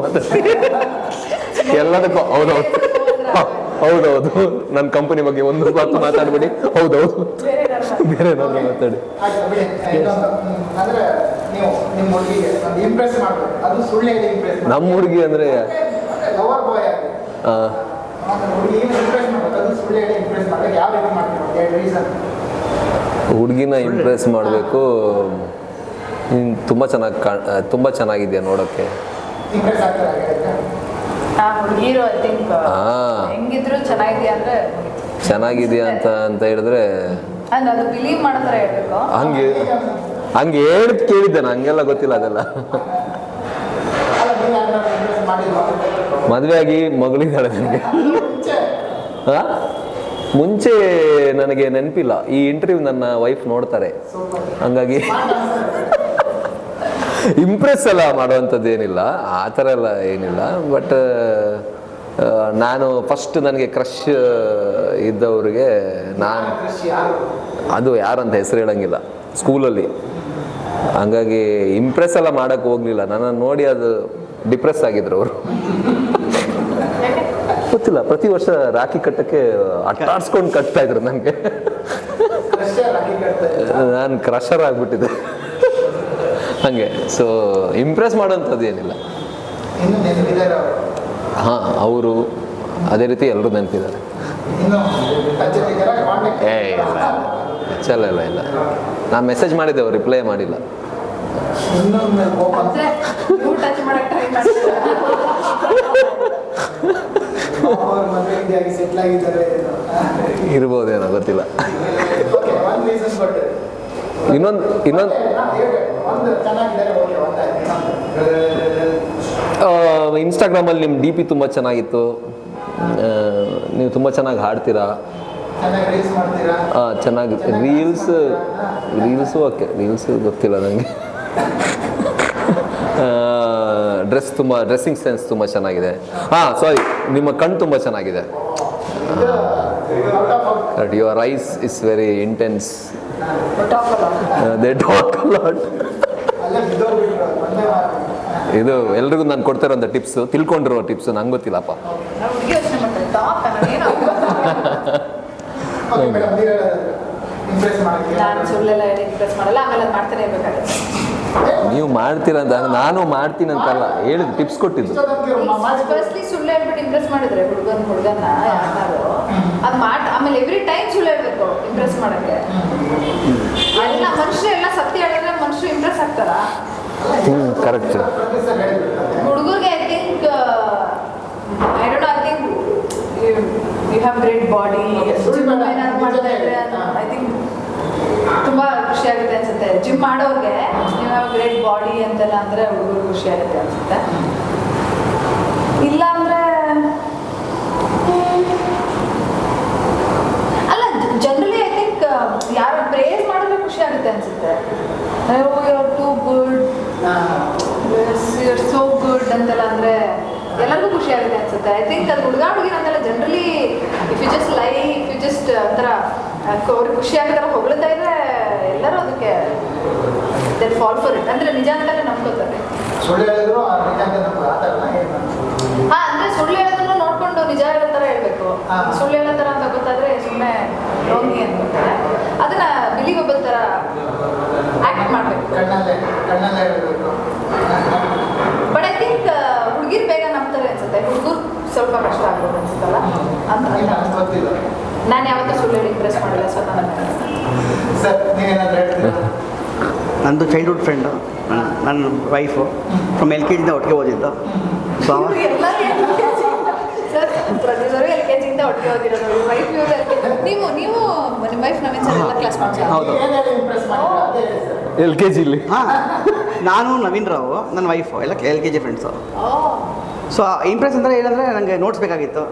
A: ಎಲ್ಲದಕ್ಕೂ ಹೌದೌದು ನನ್ನ ಕಂಪನಿ ಬಗ್ಗೆ ಒಂದು ಮಾತು ಮಾತಾಡ್ಬಿಡಿ. ಹೌದೌದು, ಬೇರೆ ಏನಾದ್ರು ಮಾತಾಡಿ.
C: ಅಂದ್ರೆ ನೀವು ನಿಮ್ಮ ಹುಡುಗಿಗೆ ಒಂದು ಇಂಪ್ರೆಸ್ ಮಾಡ್ಬೇಕು, ಅದು ಸುಳ್ಳು ಹೇಳಿ ಇಂಪ್ರೆಸ್ ಮಾಡಿ.
A: ನಮ್ಮ ಹುಡುಗಿ ಅಂದ್ರೆ
C: ಲವರ್ ಬಾಯ್ ಆಗಿ ಹುಡುಗಿಗೆ ಇಂಪ್ರೆಸ್ ಮಾಡ್ಬೇಕು, ಅದು ಸುಳ್ಳು ಹೇಳಿ ಇಂಪ್ರೆಸ್ ಮಾಡ್ಬೇಕು. ಯಾವ ರೀತಿ ಮಾಡ್ತೀವಿ? ರೀಸನ್
A: ಹುಡುಗಿನ ಇಂಪ್ರೆಸ್ ಮಾಡಬೇಕು. ತುಂಬ ಚೆನ್ನಾಗಿದೆಯಾ ನೋಡೋಕ್ಕೆ.
C: ಇಂಪ್ರೆಸ್ ಆಗ್ತಾರೆ
B: ಹುಡುಗಿರು ಐ ಥಿಂಕ್ ಹೆಂಗಿದ್ರು ಚೆನ್ನಾಗಿದೆಯಾ ಅಂದ್ರೆ
A: ಚೆನ್ನಾಗಿದೆಯಾ ಅಂತ ಹೇಳಿದ್ರೆ
B: ಅದು ಬಿಲೀವ್ ಮಾಡೋ ಥರ ಹೇಳ್ಬೇಕು.
A: ಹಂಗೆ ಹೇಳಿ ಕೇಳಿದ್ದೆ, ಹಂಗೆಲ್ಲ ಗೊತ್ತಿಲ್ಲ ಅದೆಲ್ಲ. ಮದುವೆ ಆಗಿ ಮಗಳಿದ್ದಾಳೆ ನನಗೆ. ಮುಂಚೆ ನನಗೆ ನೆನಪಿಲ್ಲ. ಈ ಇಂಟರ್ವ್ಯೂ ನನ್ನ ವೈಫ್ ನೋಡ್ತಾರೆ, ಹಂಗಾಗಿ ಇಂಪ್ರೆಸ್ ಎಲ್ಲ ಮಾಡುವಂಥದ್ದು ಏನಿಲ್ಲ, ಆ ಥರ ಎಲ್ಲ ಏನಿಲ್ಲ. ಬಟ್ ನಾನು ಫಸ್ಟ್ ನನಗೆ ಕ್ರಶ್ ಇದ್ದವ್ರಿಗೆ ನಾನು ಅದು ಯಾರಂತ ಹೆಸರು ಹೇಳಂಗಿಲ್ಲ ಸ್ಕೂಲಲ್ಲಿ, ಹಂಗಾಗಿ ಇಂಪ್ರೆಸ್ ಎಲ್ಲ ಮಾಡೋಕ್ಕೆ ಹೋಗಲಿಲ್ಲ. ನನ್ನನ್ನು ನೋಡಿ ಅದು ಡಿಪ್ರೆಸ್ ಆಗಿದ್ರು ಅವರು. ಗೊತ್ತಿಲ್ಲ, ಪ್ರತಿ ವರ್ಷ ರಾಖಿ ಕಟ್ಟಕ್ಕೆ ಅಟ್ಟಾಡ್ಸ್ಕೊಂಡು ಕಟ್ತಾ ಇದ್ರು ನನಗೆ. ನಾನು ಕ್ರಷರ್ ಆಗಿಬಿಟ್ಟಿದ್ದೆ ಹಾಗೆ. ಸೊ ಇಂಪ್ರೆಸ್ ಮಾಡೋಂಥದ್ದು ಏನಿಲ್ಲ.
C: ಇನ್ನು ನೆನಪಿದ್ದಾರೆ ಅವರು.
A: ಹಾಂ, ಅವರು ಅದೇ ರೀತಿ ಎಲ್ಲರೂ ನೆನಪಿದ್ದಾರೆ.
C: ಇನ್ನು ಟಚ್ಚಲ್ಲಿದ್ದೀರಾ ಕಾಂಟ್ಯಾಕ್ಟ್?
A: ಏ ಇಲ್ಲ ಇಲ್ಲ ನಾನು ಮೆಸೇಜ್ ಮಾಡಿದ್ದೆ, ಅವ್ರು ರಿಪ್ಲೈ ಮಾಡಿಲ್ಲ.
C: ಇನ್ನೊಂದು ಕೋಪ
B: ಅಂದ್ರೆ ನೀವು ಟಚ್ ಮಾಡಕ್ ಟ್ರೈ ಮಾಡ್ತೀರಾ?
C: ಅವ್ರ ಮದುವೆ ಆಗಿ ಸೆಟ್ಲ್ ಆಗಿದ್ದಾರೆ.
A: ಇರ್ಬೋದೇನೋ ಗೊತ್ತಿಲ್ಲ.
C: ಓಕೆ, ಒಂದು ರೀಸನ್ ಕೊಟ್ಟರೆ
A: ಇನ್ನೊಂದು
C: ಒಂದು ಚೆನ್ನಾಗಿದ್ದಾರೆ. ಓಕೆ,
A: ಇನ್ಸ್ಟಾಗ್ರಾಮಲ್ಲಿ ನಿಮ್ಮ DP ತುಂಬ ಚೆನ್ನಾಗಿತ್ತು. ನೀವು ತುಂಬ ಚೆನ್ನಾಗಿ ಹಾಡ್ತೀರಾ,
C: ಚೆನ್ನಾಗಿ ರೀಲ್ಸ್ ಮಾಡ್ತೀರಾ.
A: ಚೆನ್ನಾಗಿ ರೀಲ್ಸು ಓಕೆ, ರೀಲ್ಸು ಗೊತ್ತಿಲ್ಲ ನನಗೆ. ಡ್ರೆಸ್ಸಿಂಗ್ ಸೆನ್ಸ್ ತುಂಬ ಚೆನ್ನಾಗಿದೆ. ಸಾರಿ, ನಿಮ್ಮ ಕಣ್ಣು ತುಂಬ ಚೆನ್ನಾಗಿದೆ. But your eyes is very intense. They talk a lot.
C: ಅಲ್ಲೇ ಬಿದ್ದೋಗ್ಬಿಟ್ರು ಒಂದೇ ಮಾತು.
A: ಇದು ಎಲ್ರಿಗೂ ನಾನು ಕೊಡ್ತಿರೋಂಥ ಟಿಪ್ಸು, ತಿಳ್ಕೊಂಡಿರೋ ಟಿಪ್ಸು, ನಂಗೆ ಗೊತ್ತಿಲ್ಲಪ್ಪ.
B: ನಾವು ಹುಡುಗಿ ಯೋಚನೆ ಮಾಡ್ತಾರೆ ಟಾಕ್ ಅನ್ನೋದೇನು
C: ಓಕೆ ಮೇಡಮ್, ನೀವು ಇಂಪ್ರೆಸ್ ಮಾಡಕ್ಕೆ
B: ನಾನು ಸುಳ್ಳೆಲ್ಲ ಹೇಳಿ ಇಂಪ್ರೆಸ್ ಮಾಡಲ್ಲ, ಆಮೇಲೆ ಅದು ಮಾಡ್ತಾನೆ ಇರ್ಬೇಕಾಗುತ್ತೆ.
A: ನೀವು ಮಾಡ್ತೀರಂತ ನಾನು ಮಾಡ್ತೀನಿ ಅಂತಲ್ಲ ಹೇಳಿದ್ದು, ಟಿಪ್ಸ್ ಕೊಟ್ಟಿದ್ದು.
B: ಫಸ್ಟ್ಲಿ ಸುಳ್ಳು ಹೇಳ್ಬಿಟ್ಟು ಇಂಪ್ರೆಸ್ ಮಾಡಿದ್ರೆ ಹುಡುಗನ್ನ ಯಾರು ಅದು ಆಮೇಲೆ ಎವ್ರಿ ಟೈಮ್ ಸುಳ್ಳು ಹೇಳ್ಬೇಕು ಇಂಪ್ರೆಸ್ ಮಾಡಕ್ಕೆ. ಎಲ್ಲ ಮನುಷ್ಯರು ಎಲ್ಲ ಸತ್ಯ ಹೇಳಿದ್ರೆ ಮನುಷ್ಯರು ಇಂಪ್ರೆಸ್ ಆಗ್ತಾರ?
A: ಕರೆಕ್ಟ್.
B: ಹುಡುಗರಿಗೆ I think I don't I think you have great body ಏನಾದ್ರು ಮಾಡ್ತಾ ಇದ್ರೆ ಐ ಥಿಂಕ್ ತುಂಬ ಖುಷಿ ಆಗುತ್ತೆ ಅನ್ಸುತ್ತೆ. ಜಿಮ್ ಮಾಡೋರಿಗೆ ಯು ಹ್ಯಾವ್ ಗ್ರೇಟ್ ಬಾಡಿ ಅಂತೆಲ್ಲ ಅಂದರೆ ಹುಡುಗರು ಖುಷಿ ಆಗುತ್ತೆ ಅನ್ಸುತ್ತೆ. ಇಲ್ಲ ಅಂದರೆ ಅಲ್ಲ, ಜನರಲಿ ಐ ಥಿಂಕ್ ಯಾರು ಪ್ರೇಸ್ ಮಾಡಿದ್ರೆ ಖುಷಿ ಆಗುತ್ತೆ ಅನ್ಸುತ್ತೆ. Too good, you're so good ಅಂತೆಲ್ಲ ಅಂದರೆ ಎಲ್ಲರಿಗೂ ಖುಷಿ ಆಗುತ್ತೆ ಅನ್ಸುತ್ತೆ. ಐ ಥಿಂಕ್ ಅದು ಹುಡುಗಿನ ಅಂತೆಲ್ಲ generally if you just if you just ಒಂಥರ ಅವ್ರಿಗೆ ಖುಷಿ ಆಗೋ ಹೊಗಳ್ತಾ ಇದ್ರೆ ಎಲ್ಲರೂ ಅದಕ್ಕೆ ದೆಲ್ ಫಾಲ್ ಫಾರ್ ಇಟ್. ಅಂದರೆ ನಿಜ ಅಂತಾನೆ ನಂಬ್ಕೋತಾರೆ.
C: ಸುಳ್ಳು ಹೇಳಿದ್ರು ನಿಜ ಅಂತ ನಂಬೋದು ಆ ಥರನ ಏನು?
B: ಅಂದರೆ ಸುಳ್ಳು ಹೇಳೋದನ್ನು ನೋಡ್ಕೊಂಡು ನಿಜ ಹೇಳೋ ಥರ ಹೇಳ್ಬೇಕು. ಸುಳ್ಳು ಹೇಳೋ ಥರ ಅಂತ ಗೊತ್ತಾದರೆ ಸುಮ್ಮನೆ ರೋಗಿ ಅಂದ್ಕೊತಾರೆ. ಅದನ್ನ ಬಿಲಿಗೊಬ್ಬರ ಥರ ಆ್ಯಕ್ಟ್ ಮಾಡಬೇಕು.
C: ಕಣ್ಣಲ್ಲೇ ಹೇಳಬೇಕು.
B: ಬಟ್ ಐ ಥಿಂಕ್ ಹುಡುಗಿರು ಬೇಗ ನಂಬ್ತಾರೆ ಅನ್ಸುತ್ತೆ, ಹುಡುಗರು ಸ್ವಲ್ಪ ಕಷ್ಟ ಆಗ್ಬೋದು ಅನ್ಸುತ್ತಲ್ಲ ಅಂತ.
C: ನನಗೆ ಗೊತ್ತಿಲ್ಲ
B: ನಾನು ಯಾವತ್ತೂ ಸುಳ್ಳು ಹೇಳಿ ಇಂಪ್ರೆಸ್ ಮಾಡಿಲ್ಲ, ಸೊ ನಾನು
C: ಸರ್, ನೀವೇನಾದ್ರು ಹೇಳ್ತೀರಾ?
D: ನಂದು ಚೈಲ್ಡ್ಹುಡ್ ಫ್ರೆಂಡು, ನನ್ನ ವೈಫು, ಫ್ರಮ್ LKG ಒಟ್ಟಿಗೆ ಓದಿದ್ದು. ಸೊ
B: ಪ್ರೊಡ್ಯೂಸರು LKG ಇಂದ ಒಟ್ಟಿಗೆ ಓದಿರೋದು. ವೈಫ್ ಇವರು ನೀವು ನಿಮ್ಮ ವೈಫ್ ನವೀನ್ ಸರ್ ಎಲ್ಲ ಕ್ಲಾಸ್ ಮಾಡ್ತಾರೆ.
D: ಹೌದು.
C: ಏನೇನು ಇಂಪ್ರೆಸ್ ಮಾಡಿದ್ರೆ ಅದೇ ಹೇಳಿ ಸರ್.
A: LKG
D: ಹಾಂ, ನಾನು ನವೀನ್ ರಾವ್, ನನ್ನ ವೈಫು ಎಲ್ಲ LKG ಫ್ರೆಂಡ್ಸು. ಸೊ ಇಂಪ್ರೆಸ್ ಅಂದರೆ ಏನಂದರೆ ನನಗೆ ನೋಟ್ಸ್ ಬೇಕಾಗಿತ್ತು.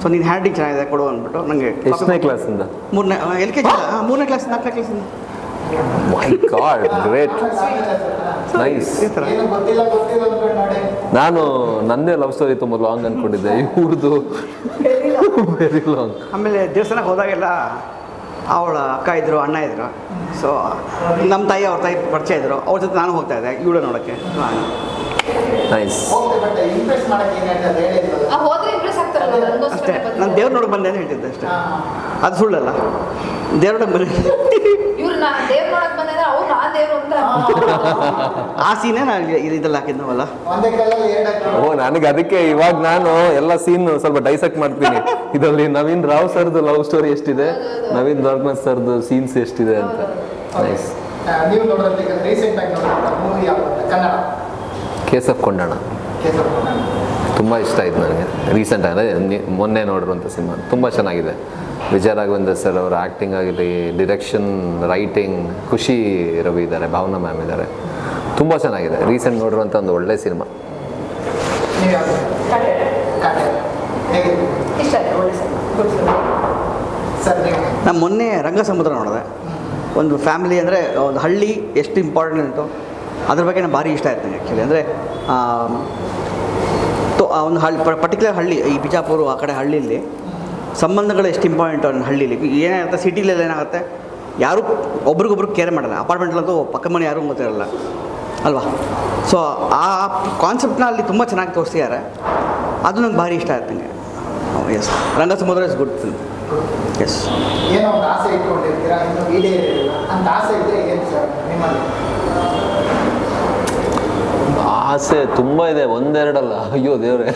D: ಸೊ ನೀನು ಹ್ಯಾಂಡಿಂಗ್ ಚೆನ್ನಾಗಿದೆ ಕೊಡು ಅಂದ್ಬಿಟ್ಟು ನನಗೆ.
A: ಎಷ್ಟನೇ ಕ್ಲಾಸಿಂದ?
D: LKG 3ನೇ ಕ್ಲಾಸ್ 4ನೇ ಕ್ಲಾಸಿಂದ.
A: ಮೈ ಗಾಡ್, ಗ್ರೇಟ್, ನೈಸ್.
C: ಏನು ಗೊತ್ತಿಲ್ಲ ಅಂದ್ಕೊಂಡು ನೋಡಿ.
A: ನಾನು ನನ್ನದೇ ಲವ್ ಸ್ಟೋರಿ ತುಂಬ ಲಾಂಗ್ ಅಂದ್ಕೊಂಡಿದ್ದೆ, ಇವ್ರದ್ದು ವೆರಿ ಲಾಂಗ್.
D: ಆಮೇಲೆ ದೇವಸ್ಥಾನಕ್ಕೆ ಹೋದಾಗೆಲ್ಲ ಅವಳ ಅಕ್ಕ ಇದ್ದರು, ಅಣ್ಣ ಇದ್ದರು. ಸೊ ನಮ್ಮ ತಾಯಿ ಅವ್ರ ತಾಯಿ ಪರಿಚಯ ಇದ್ದರು, ಅವ್ರ ಜೊತೆ ನಾನು ಹೋಗ್ತಾ ಇದ್ದೆ ಇವಳು ನೋಡೋಕ್ಕೆ.
A: ನೈಸ್.
C: ಹೋಗ್ತೆ, ಬಟ್ ಇಂಪ್ರೆಸ್ ಮಾಡಕ್ಕೆ ಏನು ಹೇಳ್ತಾರೆ ಹೇಳಿದ್ರು
B: ಹೋದ್ರೆ ಇಂಪ್ರೆಸ್ ಆಗ್ತಾರಲ್ಲ,
D: ಅಷ್ಟೇ.
B: ನನಗೋಸ್ಕರ
D: ನಾನು ದೇವ್ರ ನೋಡಕ್ಕೆ ಬಂದೆ ಅಂತ ಹೇಳ್ತಿದ್ದೆ ಅಷ್ಟೇ. ಅದು ಸುಳ್ಳಲ್ಲ, ದೇವ್ರ ನೋಡಕ್ಕೆ ಬಂದೆ.
B: ಇವ್ರು ನಾ ದೇವ್ರು ನೋಡಕ್ ಬಂದಿದ್ರೆ ಅವ್ರು ನಾ ದೇವ್ರು ಅಂತ.
D: ಆ ಸೀನೇ ನಾನು ಇದ್ರಲ್ಲಿ ಹಾಕಿದ್ನವಲ್ಲ.
C: ಒಂದೇ ಕಲ್ಲಲ್ಲಿ ಎರಡು ಹಾಕಿ.
A: ನನಗೆ ಅದಕ್ಕೆ ಇವಾಗ ನಾನು ಎಲ್ಲ ಸೀನ್ ಸ್ವಲ್ಪ ಡೈಸೆಕ್ಟ್ ಮಾಡ್ತೀನಿ. ಇದರಲ್ಲಿ ನವೀನ್ ರಾವ್ ಸರ್ದು ಲವ್ ಸ್ಟೋರಿ ಎಷ್ಟಿದೆ, ನವೀನ್ ದ್ವಾರಕನಾಥ್ ಸರ್ದು ಸೀನ್ಸ್ ಎಷ್ಟಿದೆ ಅಂತ. ನೈಸ್.
C: ನೀವು ನೋಡೋದು ಈಗ ರೀಸೆಂಟ್ ಆಗಿ ನೋಡಿದ ಮೂವಿ ಯಾವುದು? ಕನ್ನಡ
A: KSF ಕೊಂಡಣ ತುಂಬ ಇಷ್ಟ ಆಯ್ತು ನನಗೆ. ರೀಸೆಂಟ್ ಅಂದರೆ ಮೊನ್ನೆ ನೋಡಿರುವಂಥ ಸಿನಿಮಾ ತುಂಬ ಚೆನ್ನಾಗಿದೆ. ವಿಜಯ ರಾಘವೇಂದ್ರ ಸರ್ ಅವರ ಆ್ಯಕ್ಟಿಂಗ್ ಆಗಲಿ, ಡಿರೆಕ್ಷನ್, ರೈಟಿಂಗ್, ಖುಷಿ ರವಿ ಇದ್ದಾರೆ, ಭಾವನಾ ಮ್ಯಾಮ್ ಇದ್ದಾರೆ, ತುಂಬ ಚೆನ್ನಾಗಿದೆ. ರೀಸೆಂಟ್ ನೋಡಿರುವಂಥ ಒಂದು ಒಳ್ಳೆ ಸಿನಿಮಾ.
C: ನೀವು ಯಾವುದು? ಕಾಟೆ ಹೇಗಿದೆ
B: ಇಷ್ಟ ಆಯ್ತು, ಒಳ್ಳೆ
C: ಸರ್? ನೀವು
D: ನಾನು ಮೊನ್ನೆ ರಂಗಸಮುದ್ರ ನೋಡಿದೆ. ಒಂದು ಫ್ಯಾಮಿಲಿ ಅಂದರೆ ಒಂದು ಹಳ್ಳಿ ಎಷ್ಟು ಇಂಪಾರ್ಟೆಂಟ್ ಉಂಟು ಅದ್ರ ಬಗ್ಗೆ ನಾನು ಭಾರಿ ಇಷ್ಟ ಆಯ್ತು ನನಗೆ ಆ್ಯಕ್ಚುಲಿ. ಅಂದರೆ ಒಂದು ಪರ್ಟಿಕ್ಯುಲರ್ ಹಳ್ಳಿ, ಈ ಬಿಜಾಪುರ ಆ ಕಡೆ ಹಳ್ಳಿಯಲ್ಲಿ ಸಂಬಂಧಗಳು ಎಷ್ಟು ಇಂಪಾರ್ಟೆಂಟ್ ಒಂದು ಹಳ್ಳೀಲಿ. ಏನಾಗುತ್ತೆ ಸಿಟಿಲೆಲ್ಲ ಏನಾಗುತ್ತೆ, ಯಾರೂ ಒಬ್ರಿಗೊಬ್ರು ಕೇರ್ ಮಾಡಲ್ಲ. ಅಪಾರ್ಟ್ಮೆಂಟ್ಲಂತೂ ಪಕ್ಕ ಮನೆ ಯಾರೂ ಗೊತ್ತಿರಲ್ಲ ಅಲ್ವಾ. ಸೊ ಆ ಕಾನ್ಸೆಪ್ಟನ್ನ ಅಲ್ಲಿ ತುಂಬ ಚೆನ್ನಾಗಿ ತೋರಿಸಿದ್ದಾರೆ. ಅದು ನಂಗೆ ಭಾರಿ ಇಷ್ಟ ಆಯ್ತು ನನಗೆ. Yes, Rangasamudra is good film. Yes.
C: ಏನೋ ಒಂದು ಆಸೆ ಇಟ್ಕೊಂಡಿರ್ತೀರಾ, ಇನ್ನು ಈಡೇರಿಲ್ಲ ಅಂತ ಆಸೆ ಇದ್ದರೆ ಏನು ಸರ್ ನಿಮ್ಮಲ್ಲಿ?
A: ಆಸೆ ತುಂಬ ಇದೆ, ಒಂದೆರಡಲ್ಲ. ಅಯ್ಯೋ ದೇವ್ರೆ,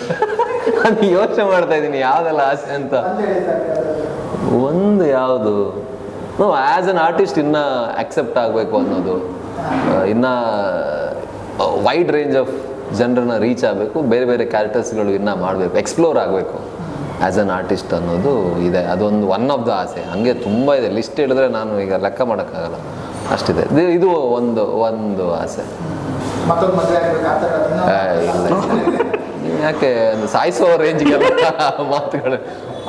A: ನಾನು ಯೋಚನೆ ಮಾಡ್ತಾ ಇದ್ದೀನಿ ಯಾವುದೆಲ್ಲ ಆಸೆ ಅಂತ.
C: ಅಂತ ಹೇಳಿ ಸರ್
A: ಒಂದು ಯಾವುದು ನಾವು ಆ್ಯಸ್ ಅನ್ ಆರ್ಟಿಸ್ಟ್ ಇನ್ನೂ ಆಕ್ಸೆಪ್ಟ್ ಆಗಬೇಕು ಅನ್ನೋದು, ಇನ್ನೂ ವೈಡ್ ರೇಂಜ್ ಆಫ್ ಜನರನ್ನ ರೀಚ್ ಆಗಬೇಕು, ಬೇರೆ ಬೇರೆ ಕ್ಯಾರೆಕ್ಟರ್ಸ್ಗಳು ಇನ್ನೂ ಮಾಡಬೇಕು, ಎಕ್ಸ್ಪ್ಲೋರ್ ಆಗಬೇಕು ಆ್ಯಸ್ ಅನ್ ಆರ್ಟಿಸ್ಟ್ ಅನ್ನೋದು ಇದೆ. ಅದೊಂದು ಒನ್ ಆಫ್ ದ ಆಸೆ. ಹಾಗೆ ತುಂಬ ಇದೆ, ಲಿಸ್ಟ್ ಹೇಳಿದ್ರೆ ನಾನು ಈಗ ಲೆಕ್ಕ ಮಾಡೋಕ್ಕಾಗಲ್ಲ, ಅಷ್ಟಿದೆ. ಇದು ಒಂದು ಆಸೆ.
C: ಮತ್ತೊಂದು ಮದುವೆ ಆಗ್ಬೇಕು ಆ ಥರ
A: ನೀವು ಯಾಕೆ ಸಾಯಿಸೋ ರೇಂಜ್ಗೆ ಮಾತುಗಳು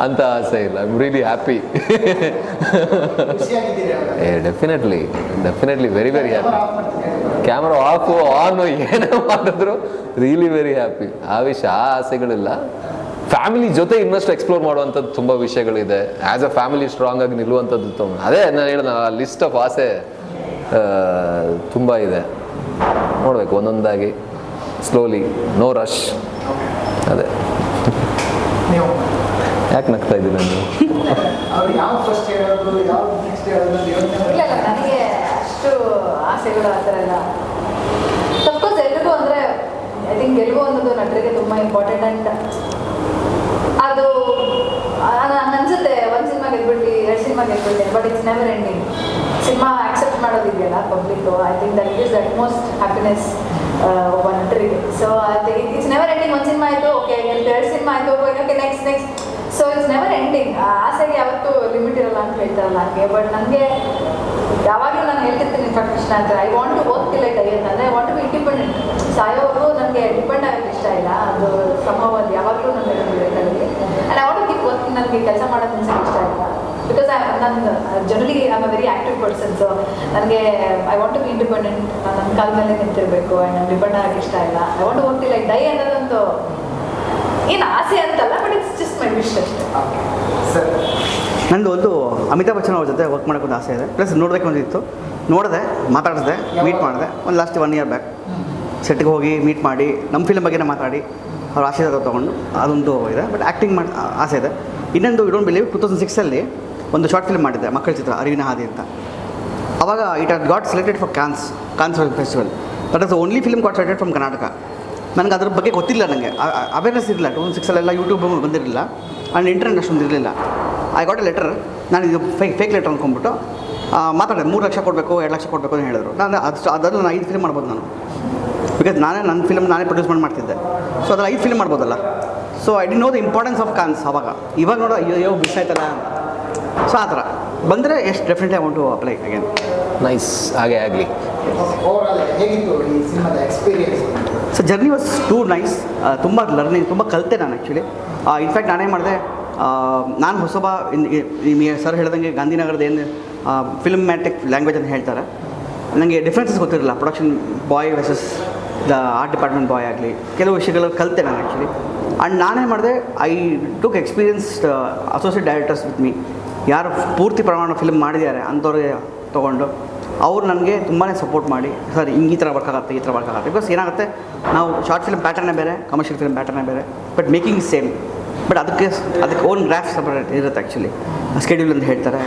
A: ಅಂತ ಆಸೆ ಇಲ್ಲ. I really happy. Definitely very happy. Camera off on ಏನೋ ಮಾಡಿದ್ರು ರಿಯಲಿ ವೆರಿ ಹ್ಯಾಪಿ. ಆ ಆಸೆಗಳಿಲ್ಲ. ಫ್ಯಾಮಿಲಿ ಜೊತೆ ಇನ್ನಷ್ಟು ಎಕ್ಸ್ಪ್ಲೋರ್ ಮಾಡುವಂಥದ್ದು ತುಂಬ ವಿಷಯಗಳಿದೆ. ಆ್ಯಸ್ ಅ ಫ್ಯಾಮಿಲಿ ಸ್ಟ್ರಾಂಗ್ ಆಗಿ ನಿಲ್ಲುವಂಥದ್ದು ಅದೇ ನಾನು ಹೇಳಿದ ಲಿಸ್ಟ್ ಆಫ್ ಆಸೆ ತುಂಬ ಇದೆ. ನೋಡಬೇಕು ಒಂದೊಂದಾಗಿ, ಸ್ಲೋಲಿ, ನೋ ರಶ್. ಅದೇ
C: ನೀವು
A: ಯಾಕೆ ನಗ್ತಾ ಇದ್ದೀನಿ ನೀವು?
C: ಅವ್ರು ಯಾವ ಫಸ್ಟ್ ಹೇಳೋದು ಯಾವ ನೆಕ್ಸ್ಟ್ ಹೇಳೋದು ಅಂತ ಯೋಚನೆ
B: ಇಲ್ಲ ನನಗೆ ಅಷ್ಟು ಆಸೆಗಳು ಆ ಥರ ಎಲ್ಲ. ಸಫ್ಕೋರ್ಸ್ ಎಲ್ರಿಗೂ ಅಂದರೆ ಐ ಥಿಂಕ್ ಗೆಲುವು ಅನ್ನೋದು ನಟರಿಗೆ ತುಂಬ ಇಂಪಾರ್ಟೆಂಟ್. ಆ್ಯಂಡ್ ಅದು ಅನ್ಸುತ್ತೆ ಒಂದು ಸಿನಿಮಾ ಗೆದ್ಬಿಟ್ಟು 2 ಸಿನಿಮಾ ಗೆದ್ಬಿಟ್ಟೆ, ಬಟ್ ಇಟ್ಸ್ ನೆವರ್ ಎಂಡಿಂಗ್. ಸಿನಿಮಾ ಆಕ್ಸೆಪ್ಟ್ ಮಾಡೋದಿದೆಯಲ್ಲ public, I think that is that most happiness ಒಬ್ಬ ನಟರಿಗೆ. So it's never ending. ಒಂದು ಸಿನಿಮಾ ಆಯಿತು, ಓಕೆ 2 ಸಿನಿಮಾ ಆಯಿತು, okay next. So it's never ending. ಆಸೆಗೆ ಯಾವತ್ತೂ ಲಿಮಿಟ್ ಇರಲ್ಲ ಅಂತ ಹೇಳ್ತಾರಲ್ಲ ಹಾಗೆ. ಬಟ್ ನನಗೆ ಯಾವಾಗಲೂ ನಾನು ಹೇಳ್ತಿರ್ತೀನಿ ಕೃಷ್ಣ ಅಂತ, I want to work till I die ಅಂತಂದರೆ I want to be independent. ಸಾಯೋವರೆಗೂ ನನಗೆ ಡಿಪೆಂಡ್ ಆಗೋಕ್ಕೆ ಇಷ್ಟ ಇಲ್ಲ. ಅದು ಸಂಭವಲ್ಲಿ ಯಾವಾಗಲೂ ನನಗೆ ಬೇಕಾಗಿ. And I want to keep working. ನನಗೆ ಕೆಲಸ ಮಾಡೋದು ಅನ್ಸೋಕ್ಕೆ ಇಷ್ಟ ಇಲ್ಲ. ಬಿಕಾಸ್ ನಾನು generally I am a very active person. So ನನಗೆ I want to be independent. ನಾನು ನನ್ನ ಕಾಲ ಮೇಲೆ ನಿಂತಿರಬೇಕು. ಆ್ಯಂಡ್ ನಾನು ಡಿಪೆಂಡ್ ಆಗೋಕ್ಕೆ ಇಷ್ಟ ಇಲ್ಲ. I want to work till I dye ಅನ್ನೋದೊಂದು ಏನು ಆಸೆ ಅಂತಲ್ಲ, but it's just my wish ಅಷ್ಟೇ.
C: ಸರ್
D: ನಂದು ಒಂದು ಅಮಿತಾಬ್ ಬಚ್ಚನ್ ಅವ್ರ ಜೊತೆ ವರ್ಕ್ ಮಾಡೋಕ್ಕೊಂದು ಆಸೆ ಇದೆ. ಪ್ಲಸ್ ನೋಡಬೇಕು ಅಂತಿತ್ತು, ನೋಡಿದೆ, ಮಾತಾಡಿಸಿದೆ, ಮೀಟ್ ಮಾಡಿದೆ. ಒಂದು ಲಾಸ್ಟ್ 1 ಇಯರ್ ಬ್ಯಾಕ್ ಸೆಟ್ಗೆ ಹೋಗಿ ಮೀಟ್ ಮಾಡಿ ನಮ್ಮ ಫಿಲ್ಮ್ ಬಗ್ಗೆನೇ ಮಾತಾಡಿ ಅವ್ರ ಆಶೀರ್ವಾದ ತೊಗೊಂಡು ಅದೊಂದು ಇದೆ. ಬಟ್ ಆ್ಯಕ್ಟಿಂಗ್ ಮಾಡಿ ಆಸೆ ಇದೆ. ಇನ್ನೊಂದು ಯು ಡೋಂಟ್ ಬಿಲೀವ್ 2006 ಒಂದು ಶಾರ್ಟ್ ಫಿಲ್ಮ್ ಮಾಡಿದ್ದೆ, ಮಕ್ಕಳ ಚಿತ್ರ ಅರಿವಿನ ಹಾದಿ ಅಂತ. ಆವಾಗ it had got selected for cons festival. That is only film got selected from Karnataka. ನನಗೆ ಅದ್ರ ಬಗ್ಗೆ ಗೊತ್ತಿಲ್ಲ, ನನಗೆ ಅವೇರ್ನೆಸ್ ಇರಲಿಲ್ಲ. 2006 ಯೂಟ್ಯೂಬ್ ಬಂದಿರಲಿಲ್ಲ ಆ್ಯಂಡ್ ಇಂಟರ್ನೆಟ್ ಅಷ್ಟೊಂದು ಇರಲಿಲ್ಲ. I got A letter. ನಾನು ಇದು ಫೇಕ್ ಲೆಟರ್ ಅಂದ್ಕೊಂಡ್ಬಿಟ್ಟು ಮಾತಾಡಿದೆ. 3 ಲಕ್ಷ ಕೊಡಬೇಕು, 2 ಲಕ್ಷ ಕೊಡಬೇಕು ಅಂತ ಹೇಳಿದ್ರು. ನಾನು ಅದನ್ನು ನಾನು 5 ಫಿಲ್ಮ್ ಮಾಡ್ಬೋದು ನಾನು, ಬಿಕಾಸ್ ನನ್ನ ಫಿಲ್ಮ್ ನಾನೇ ಪ್ರೊಡ್ಯೂಸ್ ಮಾಡ್ತಿದ್ದೆ. ಸೊ ಅದ್ರಲ್ಲಿ 5 ಫಿಲ್ಮ್ ಮಾಡ್ಬೋದಲ್ಲ. ಸೊ ಐ ಡಿ know the importance of cons. ಅವಾಗ ಇವಾಗ ನೋಡೋ ಅಯ್ಯೋ ಮಿಸ್ ಆಯ್ತಲ್ಲ. ಸೊ ಆ ಥರ ಬಂದರೆ ಎಷ್ಟು definitely I want to apply again.
A: Nice, ಹಾಗೆ ಆಗಲಿ.
C: ಓವರಾಲ್ ಹೇಗಿತ್ತು ಈ ಸಿನಿಮಾದ experience?
D: So journey was too nice. ತುಂಬ ಲರ್ನಿಂಗ್, ತುಂಬ ಕಲಿತೆ ನಾನು ಆ್ಯಕ್ಚುಲಿ. ಇನ್ಫ್ಯಾಕ್ಟ್ ನಾನೇನು ಮಾಡಿದೆ, ನಾನು ಹೊಸಬ ಸರ್ ಹೇಳ್ದಂಗೆ ಗಾಂಧಿನಗರದ ಏನು ಫಿಲ್ಮ್ಯಾಟಿಕ್ ಲ್ಯಾಂಗ್ವೇಜ್ ಅಂತ ಹೇಳ್ತಾರೆ, ನನಗೆ ಡಿಫ್ರೆನ್ಸಸ್ ಗೊತ್ತಿರಲಿಲ್ಲ. Production boy versus the art department boy ಆಗಲಿ, ಕೆಲವು ವಿಷಯಗಳು ಕಲಿತೆ ನಾನು ಆ್ಯಕ್ಚುಲಿ. ಆ್ಯಂಡ್ ನಾನೇನು ಮಾಡಿದೆ, I took experienced associate directors with me, ಯಾರು ಪೂರ್ತಿ ಪ್ರಮಾಣ ಫಿಲ್ಮ್ ಮಾಡಿದ್ದಾರೆ ಅಂಥವ್ರಿಗೆ ತೊಗೊಂಡು ಅವ್ರು ನನಗೆ ತುಂಬಾ ಸಪೋರ್ಟ್ ಮಾಡಿ, ಸರ್ ಹಿಂಗೆ ಈ ಥರ ವರ್ಕ್ ಆಗುತ್ತೆ, ಈ ಥರ ವರ್ಕ್ ಆಗುತ್ತೆ. ಬಿಕಾಸ್ ಏನಾಗುತ್ತೆ, ನಾವು ಶಾರ್ಟ್ ಫಿಲ್ಮ್ ಪ್ಯಾಟರ್ನೇ ಬೇರೆ, ಕಮರ್ಷಿಯಲ್ ಫಿಲ್ಮ್ ಪ್ಯಾಟರ್ನೇ ಬೇರೆ, ಬಟ್ ಮೇಕಿಂಗ್ ಸೇಮ್. ಬಟ್ ಅದಕ್ಕೆ ಓನ್ ಗ್ರಾಫ್ ಸಪರೇಟ್ ಇರುತ್ತೆ ಆ್ಯಕ್ಚುಲಿ. ಸ್ಕೆಡ್ಯೂಲ್ ಅಂತ ಹೇಳ್ತಾರೆ,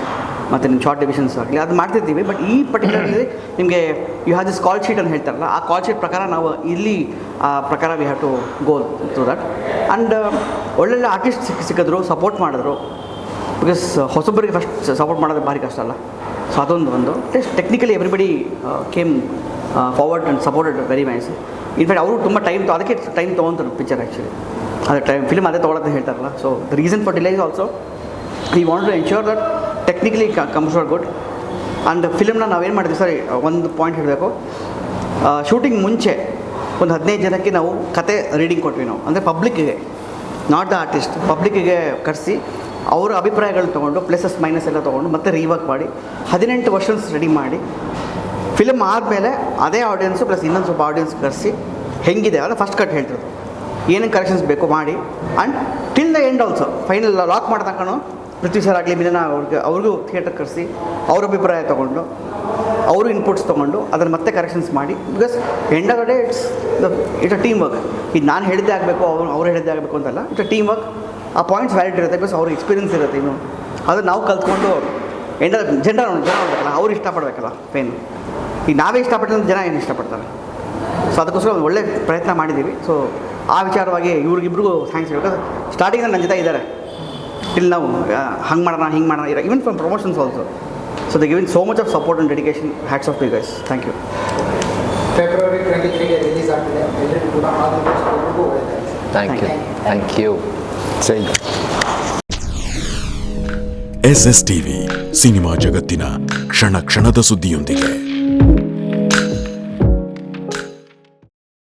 D: ಮತ್ತು ನಿಮ್ಮ ಶಾರ್ಟ್ ಡಿವಿಷನ್ಸ್ ಆಗಲಿ ಅದು ಮಾಡ್ತಿರ್ತೀವಿ. ಬಟ್ ಈ ಪರ್ಟಿಕ್ಯುಲರ್ಲಿ ನಿಮಗೆ you have this call sheet ಅಂತ ಹೇಳ್ತಾರಲ್ಲ, ಆ ಕಾಲ್ ಶೀಟ್ ಪ್ರಕಾರ ನಾವು ಇಲ್ಲಿ ಪ್ರಕಾರ we have to go through that. And ಒಳ್ಳೊಳ್ಳೆ ಆರ್ಟಿಸ್ಟ್ ಸಿಕ್ಕಿದ್ರು, ಸಪೋರ್ಟ್ ಮಾಡಿದ್ರು. ಬಿಕಾಸ್ ಹೊಸೊಬ್ಬರಿಗೆ ಫಸ್ಟ್ ಸಪೋರ್ಟ್ ಮಾಡೋದು ಭಾರಿ ಕಷ್ಟ ಅಲ್ಲ. ಸೊ ಅದೊಂದು technically everybody came forward and supported very nice. In fact ಅವರು ತುಂಬ ಅದಕ್ಕೆ ಟೈಮ್ ತೊಗೊತಾರೆ ಪಿಕ್ಚರ್ ಆ್ಯಕ್ಚುಲಿ. ಅದೇ ಟೈಮ್ ಫಿಲ್ಮ್ ಅದೇ ತೊಗೊಳತ್ತೆ ಹೇಳ್ತಾರಲ್ಲ. So the reason for delay is also we want to ensure that technically comes for good. And ಫಿಲ್ಮ್ನ ನಾವೇನು ಮಾಡಿದ್ವಿ ಸರ್, ಒಂದು ಪಾಯಿಂಟ್ ಹೇಳಬೇಕು. ಶೂಟಿಂಗ್ ಮುಂಚೆ ಒಂದು 15 ಜನಕ್ಕೆ ನಾವು ಕತೆ ರೀಡಿಂಗ್ ಕೊಟ್ವಿ ನಾವು, ಅಂದರೆ ಪಬ್ಲಿಕ್ಕಿಗೆ, ನಾಟ್ ದ ಆರ್ಟಿಸ್ಟ್, ಪಬ್ಲಿಕ್ಕಿಗೆ ಕರೆಸಿ ಅವರ ಅಭಿಪ್ರಾಯಗಳು ತೊಗೊಂಡು ಪ್ಲಸಸ್ ಮೈನಸ್ ಎಲ್ಲ ತೊಗೊಂಡು ಮತ್ತೆ ರೀವರ್ಕ್ ಮಾಡಿ 18 ವರ್ಷನ್ಸ್ ರೆಡಿ ಮಾಡಿ ಫಿಲ್ಮ್ ಆದಮೇಲೆ ಅದೇ ಆಡಿಯನ್ಸು ಪ್ಲಸ್ ಇನ್ನೊಂದು ಸ್ವಲ್ಪ ಆಡಿಯನ್ಸ್ ಕರೆಸಿ ಹೆಂಗಿದೆ ಅಂದರೆ ಫಸ್ಟ್ ಕಟ್ ಹೇಳ್ತಿರೋದು, ಏನೇನು ಕರೆಕ್ಷನ್ಸ್ ಬೇಕು ಮಾಡಿ. And till the end also final lock ಮಾಡ್ತಕ್ಕೂ ಪೃಥ್ವಿ ಸರ್ ಆಗಲಿ ಮಿಲನ ಅವ್ರಿಗೂ ಥಿಯೇಟರ್ ಕರೆಸಿ ಅವ್ರ ಅಭಿಪ್ರಾಯ ತೊಗೊಂಡು ಅವರು ಇನ್ಪುಟ್ಸ್ ತೊಗೊಂಡು ಅದನ್ನು ಮತ್ತೆ ಕರೆಕ್ಷನ್ಸ್ ಮಾಡಿ. Because end of the day it's a team work. ಇದು ನಾನು ಹೇಳಿದ್ದೇ ಆಗಬೇಕು, ಅವ್ರು ಹೇಳಿದ್ದೇ ಆಗಬೇಕು ಅಂತಲ್ಲ, ಇಟ್ಸ್ ಅ ಟೀಮ್ ವರ್ಕ್. ಆ ಪಾಯಿಂಟ್ಸ್ ವ್ಯಾಲಿಡ್ ಇರುತ್ತೆ, ಬಿಕಾಸ್ ಅವ್ರಿಗೆ ಎಕ್ಸ್ಪೀರಿಯನ್ಸ್ ಇರುತ್ತೆ. ಇನ್ನು ಅದು ನಾವು ಕಲ್ತ್ಕೊಂಡು ಜನ ನೋಡ್ಬೇಕಲ್ಲ, ಅವ್ರು ಇಷ್ಟಪಡಬೇಕಲ್ಲ ಪೇನು. ಈಗ ನಾವೇ ಇಷ್ಟಪಟ್ಟಿಲ್ಲ, ಜನ ಏನು ಇಷ್ಟಪಡ್ತಾರೆ. ಸೊ ಅದಕ್ಕೋಸ್ಕರ ಒಂದು ಒಳ್ಳೆ ಪ್ರಯತ್ನ ಮಾಡಿದ್ದೀವಿ. ಸೊ ಆ ವಿಚಾರವಾಗಿ ಇವ್ರಿಗಿಬ್ರಿಗೂ ಥ್ಯಾಂಕ್ಸ್ ಹೇಳಬೇಕು. ಸ್ಟಾರ್ಟಿಂಗ್ ನನ್ನ ಜೊತೆ ಇದ್ದಾರೆ ಟಿಲ್ ನಾವು ಹಂಗೆ ಮಾಡೋಣ ಹಿಂಗೆ ಮಾಡೋಣ even from promotions also. So they giving so much of support and dedication. Hats off to you guys. Thank you.
C: February 23ಗೆ ರಿಲೀಸ್ ಆಗ್ತಿದೆ. ಎಲ್ಲರಿಗೂ ಕೂಡ ಆಲ್ ದಿ ಬೆಸ್ಟ್. ಎಲ್ರಿಗೂ ಒಳ್ಳೆಯದಾಗಲಿ.
A: Thank you.
E: SS TV cinema ಜಗತ್ತಿನ ಕ್ಷಣ ಕ್ಷಣದ ಸುದ್ದಿಯೊಂದಿಗೆ.